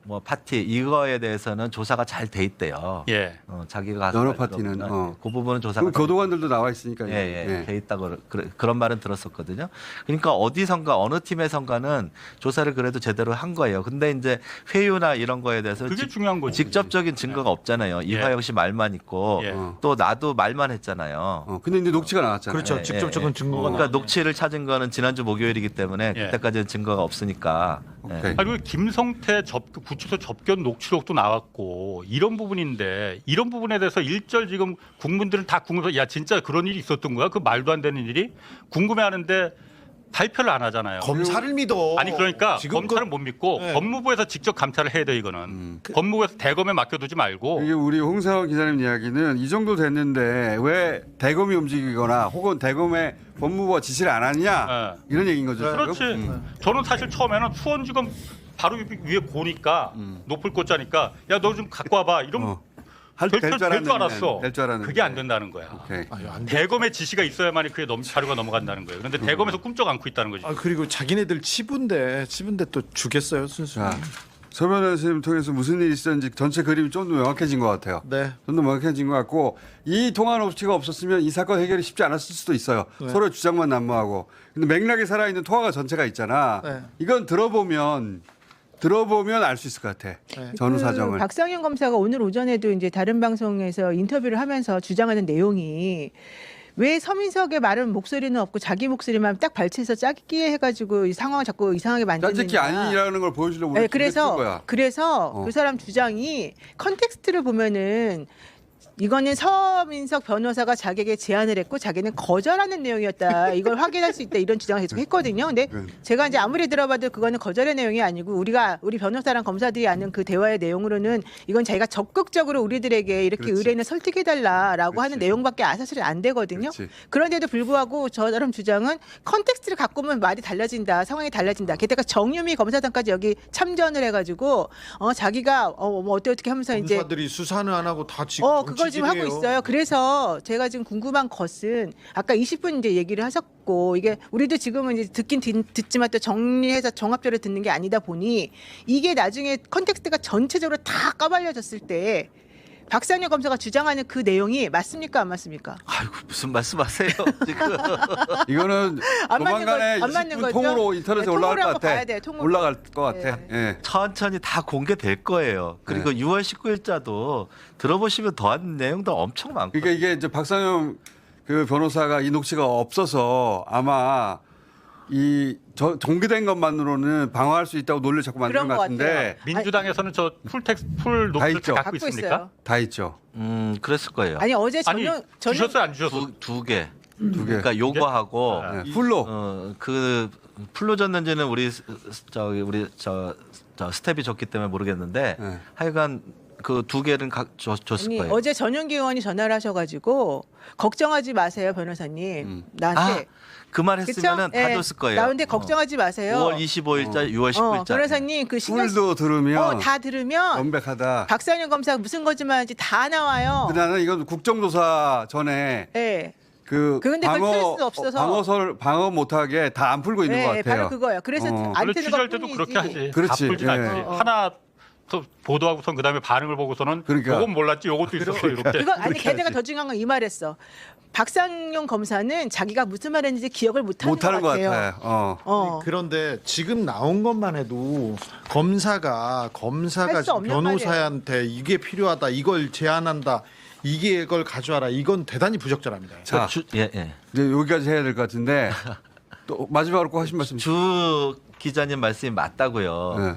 Speaker 5: 뭐 파티 이거에 대해서는 조사가 잘 돼 있대요.
Speaker 7: 예.
Speaker 5: 자기가 가서
Speaker 6: 여러
Speaker 5: 말한
Speaker 6: 파티는,
Speaker 5: 것보다는 그 부분은 조사가
Speaker 6: 그 교도관들도 나와 있으니까요.
Speaker 5: 예, 돼 있다고 그런 말은 들었었거든요. 그러니까 어디선가 어느 팀에선가는 조사를 그래도 제대로 한 거예요. 근데 이제 회유나 이런 거에 대해서
Speaker 7: 그게 중요한 거지.
Speaker 5: 직접적인 증거가 없잖아요. 이화영 씨 말만 있고
Speaker 7: 예.
Speaker 5: 또 나도 말만 했잖아요.
Speaker 6: 근데 이제 녹취가 나왔잖아요.
Speaker 10: 그렇죠.
Speaker 5: 예,
Speaker 10: 직접적인
Speaker 5: 예.
Speaker 10: 증거가
Speaker 5: 그러니까
Speaker 10: 나와요.
Speaker 5: 녹취를 찾은 거는 지난주 목요일이기 때문에
Speaker 7: 예.
Speaker 5: 그때까지는 증거가 없으니까. 예.
Speaker 6: 오케이.
Speaker 7: 그리고 김성태 구치소 접견 녹취록도 나왔고 이런 부분인데 이런 부분에 대해서 일절 지금 국민들은 다 궁금해서 야 진짜 그런 일이 있었던 거야? 그 말도 안 되는 일이 궁금해하는데 발표를 안 하잖아요.
Speaker 10: 검사를 믿어.
Speaker 7: 아니 그러니까
Speaker 10: 지금
Speaker 7: 검찰은 못 믿고
Speaker 10: 네.
Speaker 7: 법무부에서 직접 감찰을 해야 돼 이거는. 법무부에서 대검에 맡겨두지 말고.
Speaker 6: 이게 우리 홍사원 기자님 이야기는 이 정도 됐는데 왜 대검이 움직이거나 혹은 대검에 법무부가 지시를 안 하느냐 이런 얘기인 거죠. 지금?
Speaker 7: 그렇지. 저는 사실 처음에는 수원지검 바로 위에 고니까 높을 꽂자니까 야 너 좀 갖고 와봐 이러면 될 줄 알았어.
Speaker 6: 될 줄 알았는데.
Speaker 7: 그게 안 된다는 거야.
Speaker 6: 오케이.
Speaker 7: 대검의 지시가 있어야만이 그게 자료가 넘어간다는 거예요. 그런데 대검에서 꿈쩍 않고 있다는 거지.
Speaker 10: 그리고 자기네들 치부인데 또 주겠어요 순수.
Speaker 6: 자, 서변호 선생님 통해서 무슨 일이 있었는지 전체 그림이 좀 더 명확해진 것 같아요.
Speaker 10: 네.
Speaker 6: 좀 더 명확해진 것 같고 이 통화 녹취가 없었으면 이 사건 해결이 쉽지 않았을 수도 있어요.
Speaker 10: 네.
Speaker 6: 서로의 주장만 난무하고. 근데 맥락에 살아있는 통화가 전체가 있잖아.
Speaker 10: 네.
Speaker 6: 이건 들어보면 알 수 있을 것 같아. 전후 사정을.
Speaker 9: 박상현 검사가 오늘 오전에도 이제 다른 방송에서 인터뷰를 하면서 주장하는 내용이 왜 서민석의 말은 목소리는 없고 자기 목소리만 딱 발췌해서 짜깁기 해가지고 이 상황을 자꾸 이상하게 만드느냐.
Speaker 6: 짜증기 아니라는 걸 보여주려고
Speaker 9: 네,
Speaker 6: 그랬을 거야.
Speaker 9: 그래서 그 사람 주장이 컨텍스트를 보면은 이거는 서민석 변호사가 자기에게 제안을 했고 자기는 거절하는 내용이었다. 이걸 확인할 수 있다. 이런 주장을 계속 했거든요. 근데 제가 이제 아무리 들어봐도 그거는 거절의 내용이 아니고 우리 변호사랑 검사들이 아는 그 대화의 내용으로는 이건 자기가 적극적으로 우리들에게 이렇게
Speaker 6: 그렇지.
Speaker 9: 의뢰인을 설득해달라라고
Speaker 6: 그렇지.
Speaker 9: 하는 내용밖에 사실 안 되거든요.
Speaker 6: 그렇지.
Speaker 9: 그런데도 불구하고 저 사람 주장은 컨텍스트를 갖고 오면 말이 달라진다. 상황이 달라진다. 게다가 정유미 검사장까지 여기 참전을 해가지고 자기가 뭐 어떻게 하면서 이제
Speaker 10: 검사들이 수사는 안 하고 다 지금
Speaker 9: 그걸 지금 하고 있어요. 그래서 제가 지금 궁금한 것은 아까 20분 이제 얘기를 하셨고 이게 우리도 지금은 이제 듣지만 또 정리해서 종합적으로 듣는 게 아니다 보니 이게 나중에 컨텍스트가 전체적으로 다 까발려졌을 때 박상현 검사가 주장하는 그 내용이 맞습니까 안 맞습니까?
Speaker 5: 아이고 무슨 말씀하세요 지금?
Speaker 6: 이거는
Speaker 9: 안 맞는
Speaker 6: 조만간에
Speaker 9: 안 맞는
Speaker 6: 20분
Speaker 9: 거죠?
Speaker 6: 통으로 인터넷에
Speaker 9: 네,
Speaker 6: 올라갈 것
Speaker 9: 통으로
Speaker 6: 같아.
Speaker 9: 봐야 돼요, 통으로.
Speaker 6: 올라갈 것 같아. 예.
Speaker 5: 천천히 다 공개될 거예요. 그리고 6월 19일자도 들어보시면 더한 내용도 엄청 많고.
Speaker 6: 그러니까 이게 이제 박상현 그 변호사가 이 녹취가 없어서 아마 이 공개된 것만으로는 방어할 수 있다고 논리를 자꾸 만드는
Speaker 9: 그런
Speaker 6: 것
Speaker 9: 것
Speaker 6: 같은데
Speaker 7: 민주당에서는 저 풀 녹취를
Speaker 6: 있죠.
Speaker 7: 갖고
Speaker 9: 갖고
Speaker 7: 있습니까?
Speaker 9: 있어요.
Speaker 6: 다 있죠.
Speaker 5: 그랬을 거예요.
Speaker 9: 아니 어제
Speaker 7: 아니
Speaker 9: 저는
Speaker 7: 주셨어요 안 주셨어요?
Speaker 5: 두 개.
Speaker 6: 두 개.
Speaker 5: 그러니까 요거하고
Speaker 6: 네, 풀로.
Speaker 5: 그 풀로 줬는지는 우리 스텝이 줬기 때문에 모르겠는데
Speaker 6: 네.
Speaker 5: 하여간 그 두 개는 줬을
Speaker 9: 아니,
Speaker 5: 거예요.
Speaker 9: 어제 전용기 의원이 전화를 하셔가지고 걱정하지 마세요 변호사님 나한테
Speaker 5: 그 말 했으면은
Speaker 9: 그쵸?
Speaker 5: 다
Speaker 9: 예.
Speaker 5: 줬을 거예요.
Speaker 9: 나한테 걱정하지 마세요.
Speaker 5: 5월 25일자, 6월 19일자.
Speaker 9: 변호사님 그 신경
Speaker 6: 풀도 들으면
Speaker 9: 다 들으면
Speaker 6: 완벽하다.
Speaker 9: 박상현 검사가 무슨 거짓말인지 다 나와요.
Speaker 6: 그다음에 이건 국정조사 전에
Speaker 9: 예.
Speaker 6: 근데
Speaker 9: 그걸 풀 수 없어서.
Speaker 6: 방어 못하게 다 안 풀고 있는 것 같아요.
Speaker 9: 바로 그거예요. 그래서 안
Speaker 7: 원래
Speaker 9: 트는
Speaker 7: 취재할
Speaker 9: 것
Speaker 7: 때도
Speaker 9: 뿐이지.
Speaker 7: 그렇게 하지.
Speaker 6: 그렇지.
Speaker 7: 다 풀진
Speaker 6: 예.
Speaker 7: 않지. 하나 또 보도하고선 그다음에 반응을 보고서는
Speaker 6: 그러니까.
Speaker 7: 요건 몰랐지 요것도 있었어 이렇게.
Speaker 9: 그거 아니 게다가 더 중요한 건 이 말했어. 박상현 검사는 자기가 무슨 말했는지 기억을 못하는
Speaker 6: 못하는
Speaker 9: 것
Speaker 6: 것
Speaker 9: 같아요.
Speaker 6: 같아요.
Speaker 10: 그런데 지금 나온 것만 해도 검사가
Speaker 9: 할수
Speaker 10: 지금
Speaker 9: 없는
Speaker 10: 변호사한테 이게 필요하다, 이걸 제안한다, 이걸 가져와라, 이건 대단히 부적절합니다.
Speaker 6: 자,
Speaker 5: 예.
Speaker 6: 이제 여기까지 해야 될 것 같은데 또 마지막으로 꼭 하신 말씀.
Speaker 5: 주 기자님 말씀이 맞다고요.
Speaker 6: 네.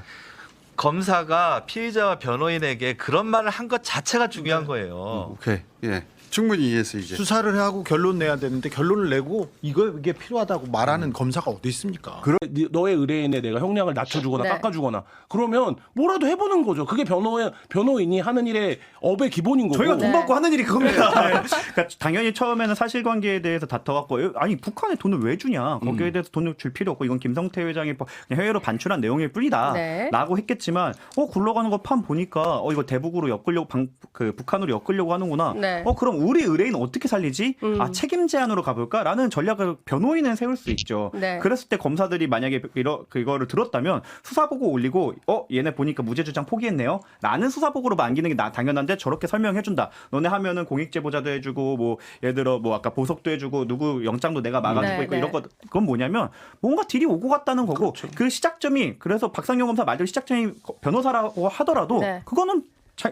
Speaker 5: 검사가 피의자와 변호인에게 그런 말을 한 것 자체가 중요한 거예요.
Speaker 6: 오케이. 예. 충분히 이해했어 이제.
Speaker 10: 수사를 하고 결론 내야 되는데 결론을 내고 이게 필요하다고 말하는 검사가 어디 있습니까?
Speaker 11: 너의 의뢰인에 내가 형량을 낮춰주거나
Speaker 1: 네.
Speaker 11: 깎아주거나 그러면 뭐라도 해보는 거죠. 그게 변호인이 하는 일의 업의 기본인 거고.
Speaker 12: 저희가 돈
Speaker 1: 네.
Speaker 12: 받고 하는 일이 그겁니다. 그러니까 당연히 처음에는 사실관계에 대해서 다퉈갖고 아니 북한에 돈을 왜 주냐 거기에 대해서 돈을 줄 필요 없고 이건 김성태 회장이 그냥 해외로 반출한 내용일 뿐이다
Speaker 1: 네.
Speaker 12: 라고 했겠지만 굴러가는 거 판 보니까 이거 대북으로 엮으려고 북한으로 엮으려고 하는구나.
Speaker 1: 네.
Speaker 12: 그럼 우리 의뢰인 어떻게 살리지? 책임 제한으로 가볼까라는 전략을 변호인은 세울 수 있죠.
Speaker 3: 네.
Speaker 12: 그랬을 때 검사들이 만약에 그거를 들었다면 수사보고 올리고 얘네 보니까 무죄 주장 포기했네요. 나는 수사보고로 남기는 게 당연한데 저렇게 설명해준다. 너네 하면은 공익제보자도 해주고 뭐 예를 들어 뭐 아까 보석도 해주고 누구 영장도 내가 막아주고
Speaker 3: 네,
Speaker 12: 있고
Speaker 3: 네.
Speaker 12: 이런 거 그건 뭐냐면 뭔가 딜이 오고 갔다는 거고 그 시작점이 그래서 박상용 검사 말대로 시작점이 변호사라고 하더라도
Speaker 3: 네.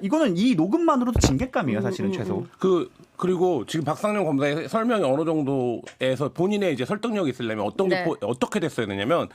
Speaker 12: 이거는 이 녹음만으로도 징계감이에요, 사실은 최소.
Speaker 11: 그리고 지금 박상용 검사의 설명이 어느 정도에서 본인의 이제 설득력이 있으려면
Speaker 3: 네.
Speaker 11: 어떻게 됐어야 되냐면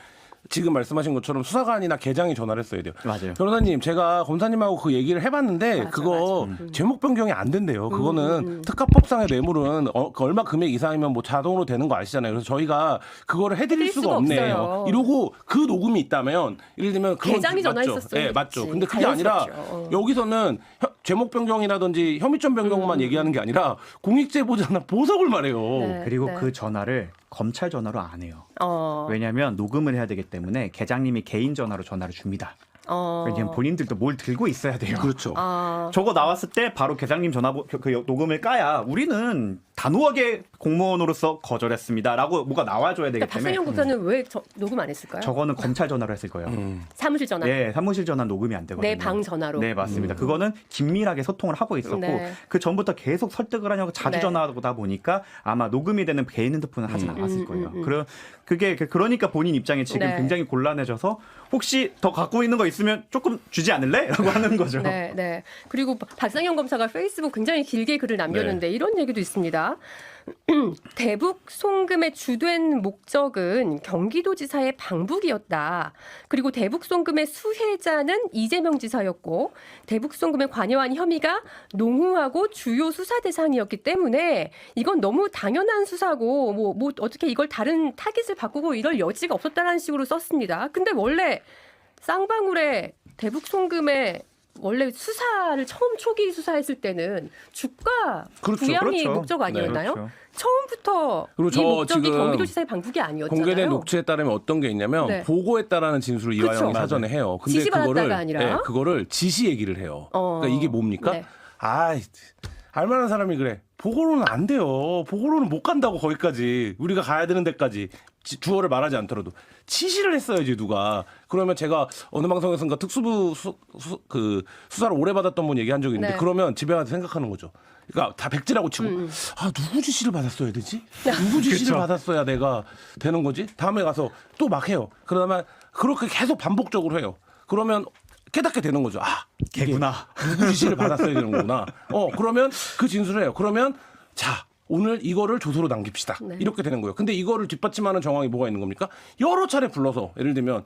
Speaker 11: 지금 말씀하신 것처럼 수사관이나 계장이 전화를 했어야 돼요.
Speaker 12: 맞아요.
Speaker 11: 변호사님, 제가 검사님하고 그 얘기를 해봤는데
Speaker 3: 맞아,
Speaker 11: 그거 제목 변경이 안 된대요. 그거는 특가법상의 뇌물은 그 얼마 금액 이상이면 뭐 자동으로 되는 거 아시잖아요. 그래서 저희가 그거를 해드릴 수가 없네요.
Speaker 3: 없어요.
Speaker 11: 이러고 그 녹음이 있다면 예를 들면 그건
Speaker 3: 계장이
Speaker 11: 맞죠.
Speaker 3: 전화했었어요.
Speaker 11: 네, 맞죠. 근데 그게 아니라 여기서는 제목 변경이라든지 혐의점 변경만 얘기하는 게 아니라 공익제보자나 보석을 말해요.
Speaker 3: 네.
Speaker 12: 그리고 그 전화를 검찰 전화로 안 해요.
Speaker 3: 어.
Speaker 12: 왜냐하면 녹음을 해야 되기 때문에 계장님이 개인 전화로 전화를 줍니다. 왜냐면 본인들도 뭘 들고 있어야 돼요.
Speaker 11: 그렇죠.
Speaker 12: 저거 나왔을 때 바로 계장님 그 녹음을 까야 우리는 단호하게 공무원으로서 거절했습니다라고 뭐가 나와줘야 되기
Speaker 3: 그러니까
Speaker 12: 때문에
Speaker 3: 박상용 검사는 왜 녹음 안 했을까요?
Speaker 12: 저거는 검찰 전화로 했을 거예요.
Speaker 3: 사무실 전화.
Speaker 12: 네, 사무실 전화 녹음이 안 되거든요.
Speaker 3: 내 방 전화로.
Speaker 12: 네, 맞습니다. 그거는 긴밀하게 소통을 하고 있었고
Speaker 3: 네.
Speaker 12: 그 전부터 계속 설득을 하냐고 자주
Speaker 3: 네.
Speaker 12: 전화하다 보니까 아마 녹음이 되는 개인 핸드폰은 하진 않았을 거예요. 그러니까 본인 입장에 지금
Speaker 3: 네.
Speaker 12: 굉장히 곤란해져서 혹시 더 갖고 있는 거 있으면 조금 주지 않을래? 라고 하는 거죠.
Speaker 3: 네, 네. 그리고 박상용 검사가 페이스북 굉장히 길게 글을 남겼는데 이런 얘기도 있습니다. 대북 송금의 주된 목적은 경기도지사의 방북이었다. 그리고 대북 송금의 수혜자는 이재명 지사였고 대북 송금에 관여한 혐의가 농후하고 주요 수사 대상이었기 때문에 이건 너무 당연한 수사고 뭐 어떻게 이걸 다른 타깃을 바꾸고 이럴 여지가 없었다는 식으로 썼습니다. 근데 원래 쌍방울의 대북 송금에 원래 수사를 처음 초기 수사했을 때는 주가
Speaker 11: 그렇죠.
Speaker 3: 부양이
Speaker 11: 그렇죠.
Speaker 3: 목적 아니었나요?
Speaker 12: 네, 그렇죠.
Speaker 3: 처음부터
Speaker 11: 그리고
Speaker 3: 이
Speaker 11: 저
Speaker 3: 목적이
Speaker 11: 지금
Speaker 3: 경기도지사의 방북이 아니었잖아요.
Speaker 11: 공개된 녹취에 따르면 어떤 게 있냐면
Speaker 3: 네.
Speaker 11: 보고했다라는 진술을
Speaker 3: 그쵸.
Speaker 11: 이화영이 사전에 해요. 근데
Speaker 3: 지시받았다가 아니라?
Speaker 11: 그거를 지시 얘기를 해요. 그러니까 이게 뭡니까?
Speaker 3: 네.
Speaker 11: 알만한 사람이 그래. 보고로는 안 돼요. 보고로는 못 간다고 거기까지. 우리가 가야 되는 데까지. 주어를 말하지 않더라도 지시를 했어야지 누가. 그러면 제가 어느 방송에선가 특수부 수사를 오래 받았던 분 얘기한 적이 있는데
Speaker 3: 네.
Speaker 11: 그러면 집에 가서 생각하는 거죠. 그러니까 다 백지라고 치고 누구 지시를 받았어야 되지? 누구 지시를 받았어야 내가 되는 거지? 다음에 가서 또 막 해요. 그러다만 그렇게 계속 반복적으로 해요. 그러면 깨닫게 되는 거죠.
Speaker 12: 개구나.
Speaker 11: 누구 지시를 받았어야 되는 거구나. 그러면 그 진술을 해요. 그러면 자, 오늘 이거를 조서로 남깁시다.
Speaker 3: 네.
Speaker 11: 이렇게 되는 거예요. 근데 이거를 뒷받침하는 정황이 뭐가 있는 겁니까? 여러 차례 불러서 예를 들면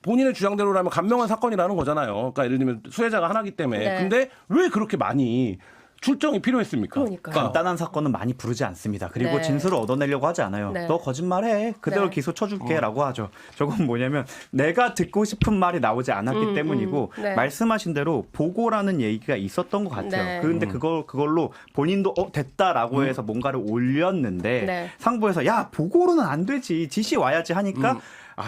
Speaker 11: 본인의 주장대로라면 간명한 사건이라는 거잖아요. 그러니까 예를 들면 수혜자가 하나기 때문에.
Speaker 3: 네.
Speaker 11: 근데 왜 그렇게 많이 출정이 필요했습니까?
Speaker 3: 그러니까요.
Speaker 12: 간단한 사건은 많이 부르지 않습니다. 그리고
Speaker 3: 네.
Speaker 12: 진술을 얻어내려고 하지 않아요.
Speaker 3: 네.
Speaker 12: 너 거짓말해. 그대로
Speaker 3: 네.
Speaker 12: 기소 쳐줄게라고 하죠. 저건 뭐냐면 내가 듣고 싶은 말이 나오지 않았기 때문이고
Speaker 3: 네.
Speaker 12: 말씀하신 대로 보고라는 얘기가 있었던 것 같아요.
Speaker 3: 네.
Speaker 12: 그런데 그걸로 본인도 됐다라고 해서 뭔가를 올렸는데
Speaker 3: 네.
Speaker 12: 상부에서 야 보고로는 안 되지. 지시 와야지 하니까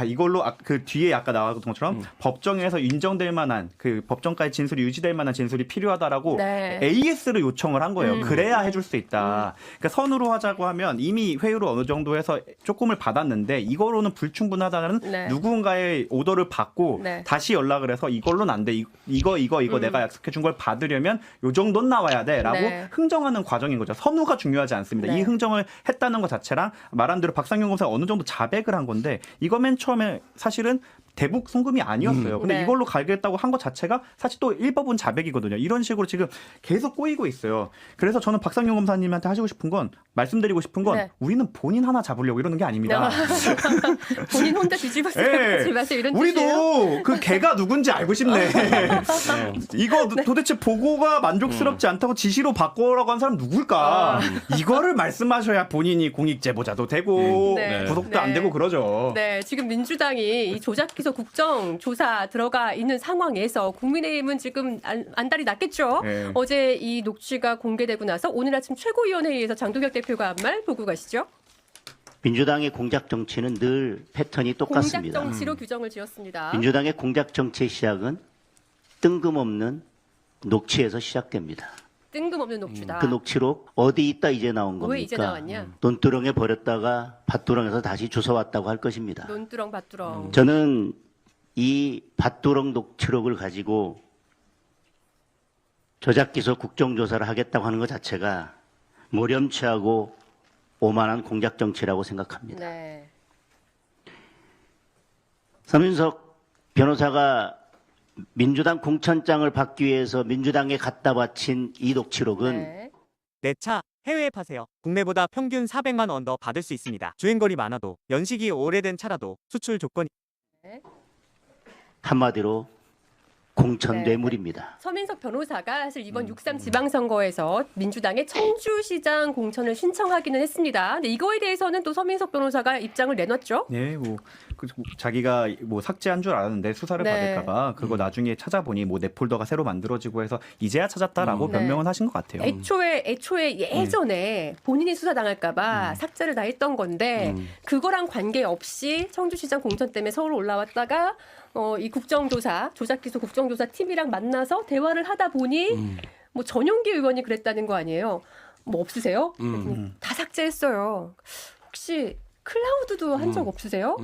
Speaker 12: 이걸로 그 뒤에 아까 나왔던 것처럼 법정에서 인정될 만한 그 법정까지 진술이 유지될 만한 진술이 필요하다라고
Speaker 3: 네.
Speaker 12: AS를 요청을 한 거예요. 그래야 해줄 수 있다. 그러니까 선으로 하자고 하면 이미 회유를 어느 정도 해서 조금을 받았는데 이거로는 불충분하다는
Speaker 3: 네.
Speaker 12: 누군가의 오더를 받고
Speaker 3: 네. 다시
Speaker 12: 다시 연락을 해서 이걸로는 안 돼. 이거 내가 약속해 준 걸 받으려면 요 정도는 나와야 돼라고
Speaker 3: 네.
Speaker 12: 흥정하는 과정인 거죠. 선우가 중요하지 않습니다.
Speaker 3: 네.
Speaker 12: 이 흥정을 했다는 것 자체랑 말한 대로 박상용 검사가 어느 정도 자백을 한 건데 이거 맨 처음에 사실은 대북 송금이 아니었어요. 근데
Speaker 3: 네.
Speaker 12: 이걸로 가겠다고 한 것 자체가 사실 또 일법은 자백이거든요. 이런 식으로 지금 계속 꼬이고 있어요. 그래서 저는 박상용 검사님한테 말씀드리고 싶은 건
Speaker 3: 네.
Speaker 12: 우리는 본인 하나 잡으려고 이러는 게 아닙니다.
Speaker 3: 본인 혼자 뒤집어
Speaker 12: 네.
Speaker 3: 쓰지 마세요. 이런 뜻이에요?
Speaker 12: 우리도 그 개가 누군지 알고 싶네. 이거 도대체 보고가 만족스럽지 않다고 지시로 바꾸라고 한 사람 누굴까? 이거를 말씀하셔야 본인이 공익제보자도 되고
Speaker 3: 네.
Speaker 12: 구속도 안 되고 그러죠.
Speaker 3: 네, 지금 민주당이 이 조작기소 국정조사 들어가 있는 상황에서 국민의힘은 지금 안달이 났겠죠.
Speaker 12: 네.
Speaker 3: 어제 이 녹취가 공개되고 나서 오늘 아침 최고위원회의에서 장도혁 대표가 한 말 보고 가시죠.
Speaker 13: 민주당의 공작 정치는 늘 패턴이 똑같습니다.
Speaker 3: 공작 정치로 규정을 지었습니다.
Speaker 13: 민주당의 공작 정치의 시작은 뜬금없는 녹취에서 시작됩니다.
Speaker 14: 뜬금없는 녹취다.
Speaker 13: 그 녹취록 어디 있다 이제 나온 겁니까?
Speaker 14: 왜 이제 나왔냐?
Speaker 13: 논두렁에 버렸다가 밭두렁에서 다시 주워왔다고 할 것입니다.
Speaker 14: 논두렁 밭두렁.
Speaker 13: 저는 이 밭두렁 녹취록을 가지고 조작기소 국정조사를 하겠다고 하는 것 자체가 모렴치하고 오만한 공작정치라고 생각합니다.
Speaker 14: 네.
Speaker 13: 서민석 변호사가 민주당 공천장을 받기 위해서 민주당에 갖다 바친 이 녹취록은
Speaker 14: 네.
Speaker 15: 내 차 해외에 파세요. 국내보다 평균 400만 원 더 받을 수 있습니다. 주행거리 많아도 연식이 오래된 차라도 수출 조건이
Speaker 13: 한마디로 공천
Speaker 14: 네.
Speaker 13: 뇌물입니다.
Speaker 14: 서민석 변호사가 사실 이번 6.3 지방선거에서 민주당의 청주시장 공천을 신청하기는 했습니다. 근데 이거에 대해서는 또 서민석 변호사가 입장을 내놨죠.
Speaker 12: 네, 자기가 삭제한 줄 알았는데 수사를
Speaker 14: 네.
Speaker 12: 받을까봐 그거 나중에 찾아보니 내 폴더가 새로 만들어지고 해서 이제야 찾았다라고
Speaker 14: 네.
Speaker 12: 변명은 하신 것 같아요.
Speaker 14: 애초에 예전에 본인이 수사당할까봐 삭제를 다 했던 건데 그거랑 관계없이 청주시장 공천 때문에 서울 올라왔다가 이 국정조사 조작기소 국정조사 팀이랑 만나서 대화를 하다 보니 뭐 전용기 의원이 그랬다는 거 아니에요? 뭐 없으세요? 다 삭제했어요. 혹시 클라우드도 한 적 없으세요?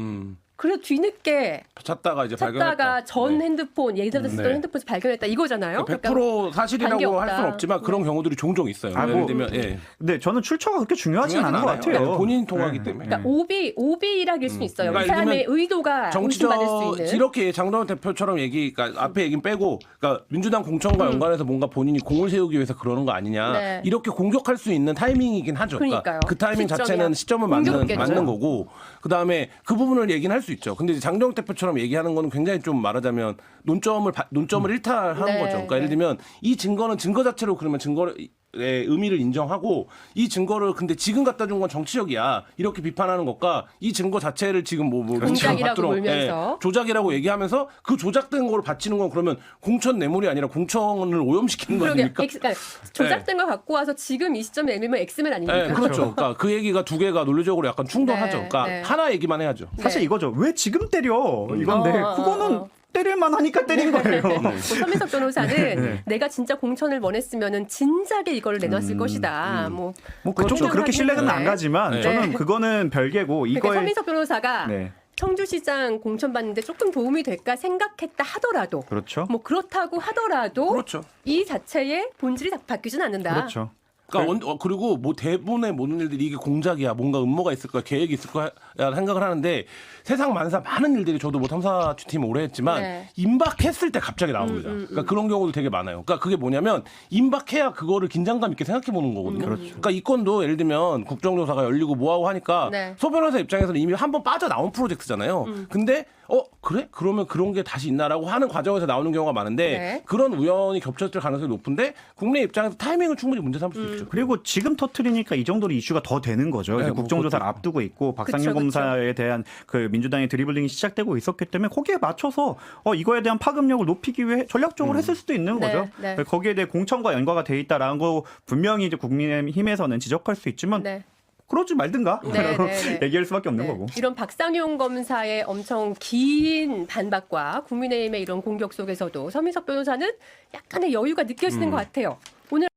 Speaker 14: 그래도 뒤늦게
Speaker 11: 찾다가 이제
Speaker 14: 찾다가
Speaker 11: 발견했다.
Speaker 14: 전 핸드폰 예전에 쓰던
Speaker 11: 네.
Speaker 14: 핸드폰에서 발견했다 이거잖아요.
Speaker 11: 100% 사실이라고 할 수는 없지만 그런 경우들이 종종 있어요. 예를 들면
Speaker 12: 네, 저는 출처가 그렇게 중요하진 않은 것 같아요.
Speaker 11: 네, 본인 통화기 때문에.
Speaker 14: 그러니까 오비락일 수 있어요. 그
Speaker 11: 그러니까
Speaker 14: 사람의 의도가 의심받을 수 있는.
Speaker 11: 이렇게 장동원 대표처럼 그러니까 앞에 얘기는 빼고, 그러니까 민주당 공천과 연관해서 뭔가 본인이 공을 세우기 위해서 그러는 거 아니냐.
Speaker 14: 네.
Speaker 11: 이렇게 공격할 수 있는 타이밍이긴 하죠.
Speaker 14: 그러니까요.
Speaker 11: 그 타이밍
Speaker 14: 시점이야.
Speaker 11: 자체는 시점은
Speaker 14: 공격이겠죠.
Speaker 11: 맞는 거고, 그 다음에 그 부분을 얘기는 할 수 있죠. 근데 이제 장동원 대표처럼 얘기하는 거는 굉장히 좀 말하자면 논점을 일탈하는
Speaker 14: 네,
Speaker 11: 거죠. 그러니까 예를 들면 이 증거는 증거 자체로 그러면 증거의 의미를 인정하고 이 증거를 근데 지금 갖다 준 건 정치적이야 이렇게 비판하는 것과 이 증거 자체를 지금
Speaker 14: 공작이라고 몰면서
Speaker 11: 조작이라고 얘기하면서 그 조작된 거를 바치는 건 그러면 공천 뇌물이 아니라 공천을 오염시키는 거
Speaker 14: 그러게
Speaker 11: 아닙니까?
Speaker 14: 그러니까 조작된 걸 갖고 와서 지금 이 시점에 내밀면 엑스맨 아닙니까?
Speaker 11: 네, 그렇죠. 그러니까 그 얘기가 두 개가 논리적으로 약간 충돌하죠.
Speaker 14: 네,
Speaker 11: 그러니까
Speaker 14: 네.
Speaker 11: 하나 얘기만 해야죠.
Speaker 12: 사실 이거죠. 왜 지금 때려? 이건데 그거는 때릴만 하니까 때린 거예요.
Speaker 14: 서민석 변호사는 내가 진짜 공천을 원했으면은 진작에 이걸 내놨을 것이다. 뭐
Speaker 12: 그쪽도 그렇게 신뢰는 안 가지만 저는 그거는 별개고
Speaker 14: 그러니까
Speaker 12: 이거에
Speaker 14: 서민석 변호사가
Speaker 12: 네.
Speaker 14: 청주시장 공천 받는데 조금 도움이 될까 생각했다 하더라도
Speaker 12: 그렇죠.
Speaker 14: 뭐 그렇다고 하더라도
Speaker 11: 그렇죠.
Speaker 14: 이 자체의 본질이 바뀌지는 않는다.
Speaker 12: 그렇죠.
Speaker 11: 그러니까 그리고 뭐 대부분의 모든 일들이 이게 공작이야, 뭔가 음모가 있을 거야, 계획이 있을 거야 생각을 하는데 세상 만사 많은 일들이 저도 뭐 탐사팀 오래 했지만
Speaker 14: 네.
Speaker 11: 임박했을 때 갑자기 나옵니다. 그러니까 그런 경우도 되게 많아요. 그러니까 그게 뭐냐면 임박해야 그거를 긴장감 있게 생각해 보는 거거든요. 그러니까 이 건도 예를 들면 국정조사가 열리고 뭐하고 하니까
Speaker 14: 네.
Speaker 11: 소 변호사 입장에서는 이미 한 번 빠져나온 프로젝트잖아요. 근데 그래? 그러면 그런 게 다시 있나라고 하는 과정에서 나오는 경우가 많은데
Speaker 14: 네.
Speaker 11: 그런 우연이 겹쳤을 가능성이 높은데 국내 입장에서 타이밍을 충분히 문제 삼을 수 있죠.
Speaker 12: 그리고 지금 터트리니까 이 정도로 이슈가 더 되는 거죠. 이제
Speaker 11: 뭐
Speaker 12: 국정조사를 앞두고 있고 박상현
Speaker 14: 그쵸.
Speaker 12: 검사에 대한 그 민주당의 드리블링이 시작되고 있었기 때문에 거기에 맞춰서 이거에 대한 파급력을 높이기 위해 전략적으로 했을 수도 있는
Speaker 14: 네,
Speaker 12: 거죠.
Speaker 14: 네.
Speaker 12: 거기에 대해 공천과 연관가 돼 있다라는 거 분명히 이제 국민의힘에서는 지적할 수 있지만
Speaker 14: 네.
Speaker 12: 그러지 말든가
Speaker 14: 네, 네, 네.
Speaker 12: 얘기할 수밖에 없는
Speaker 14: 네.
Speaker 12: 거고.
Speaker 14: 이런 박상용 검사의 엄청 긴 반박과 국민의힘의 이런 공격 속에서도 서민석 변호사는 약간의 여유가 느껴지는 것 같아요. 오늘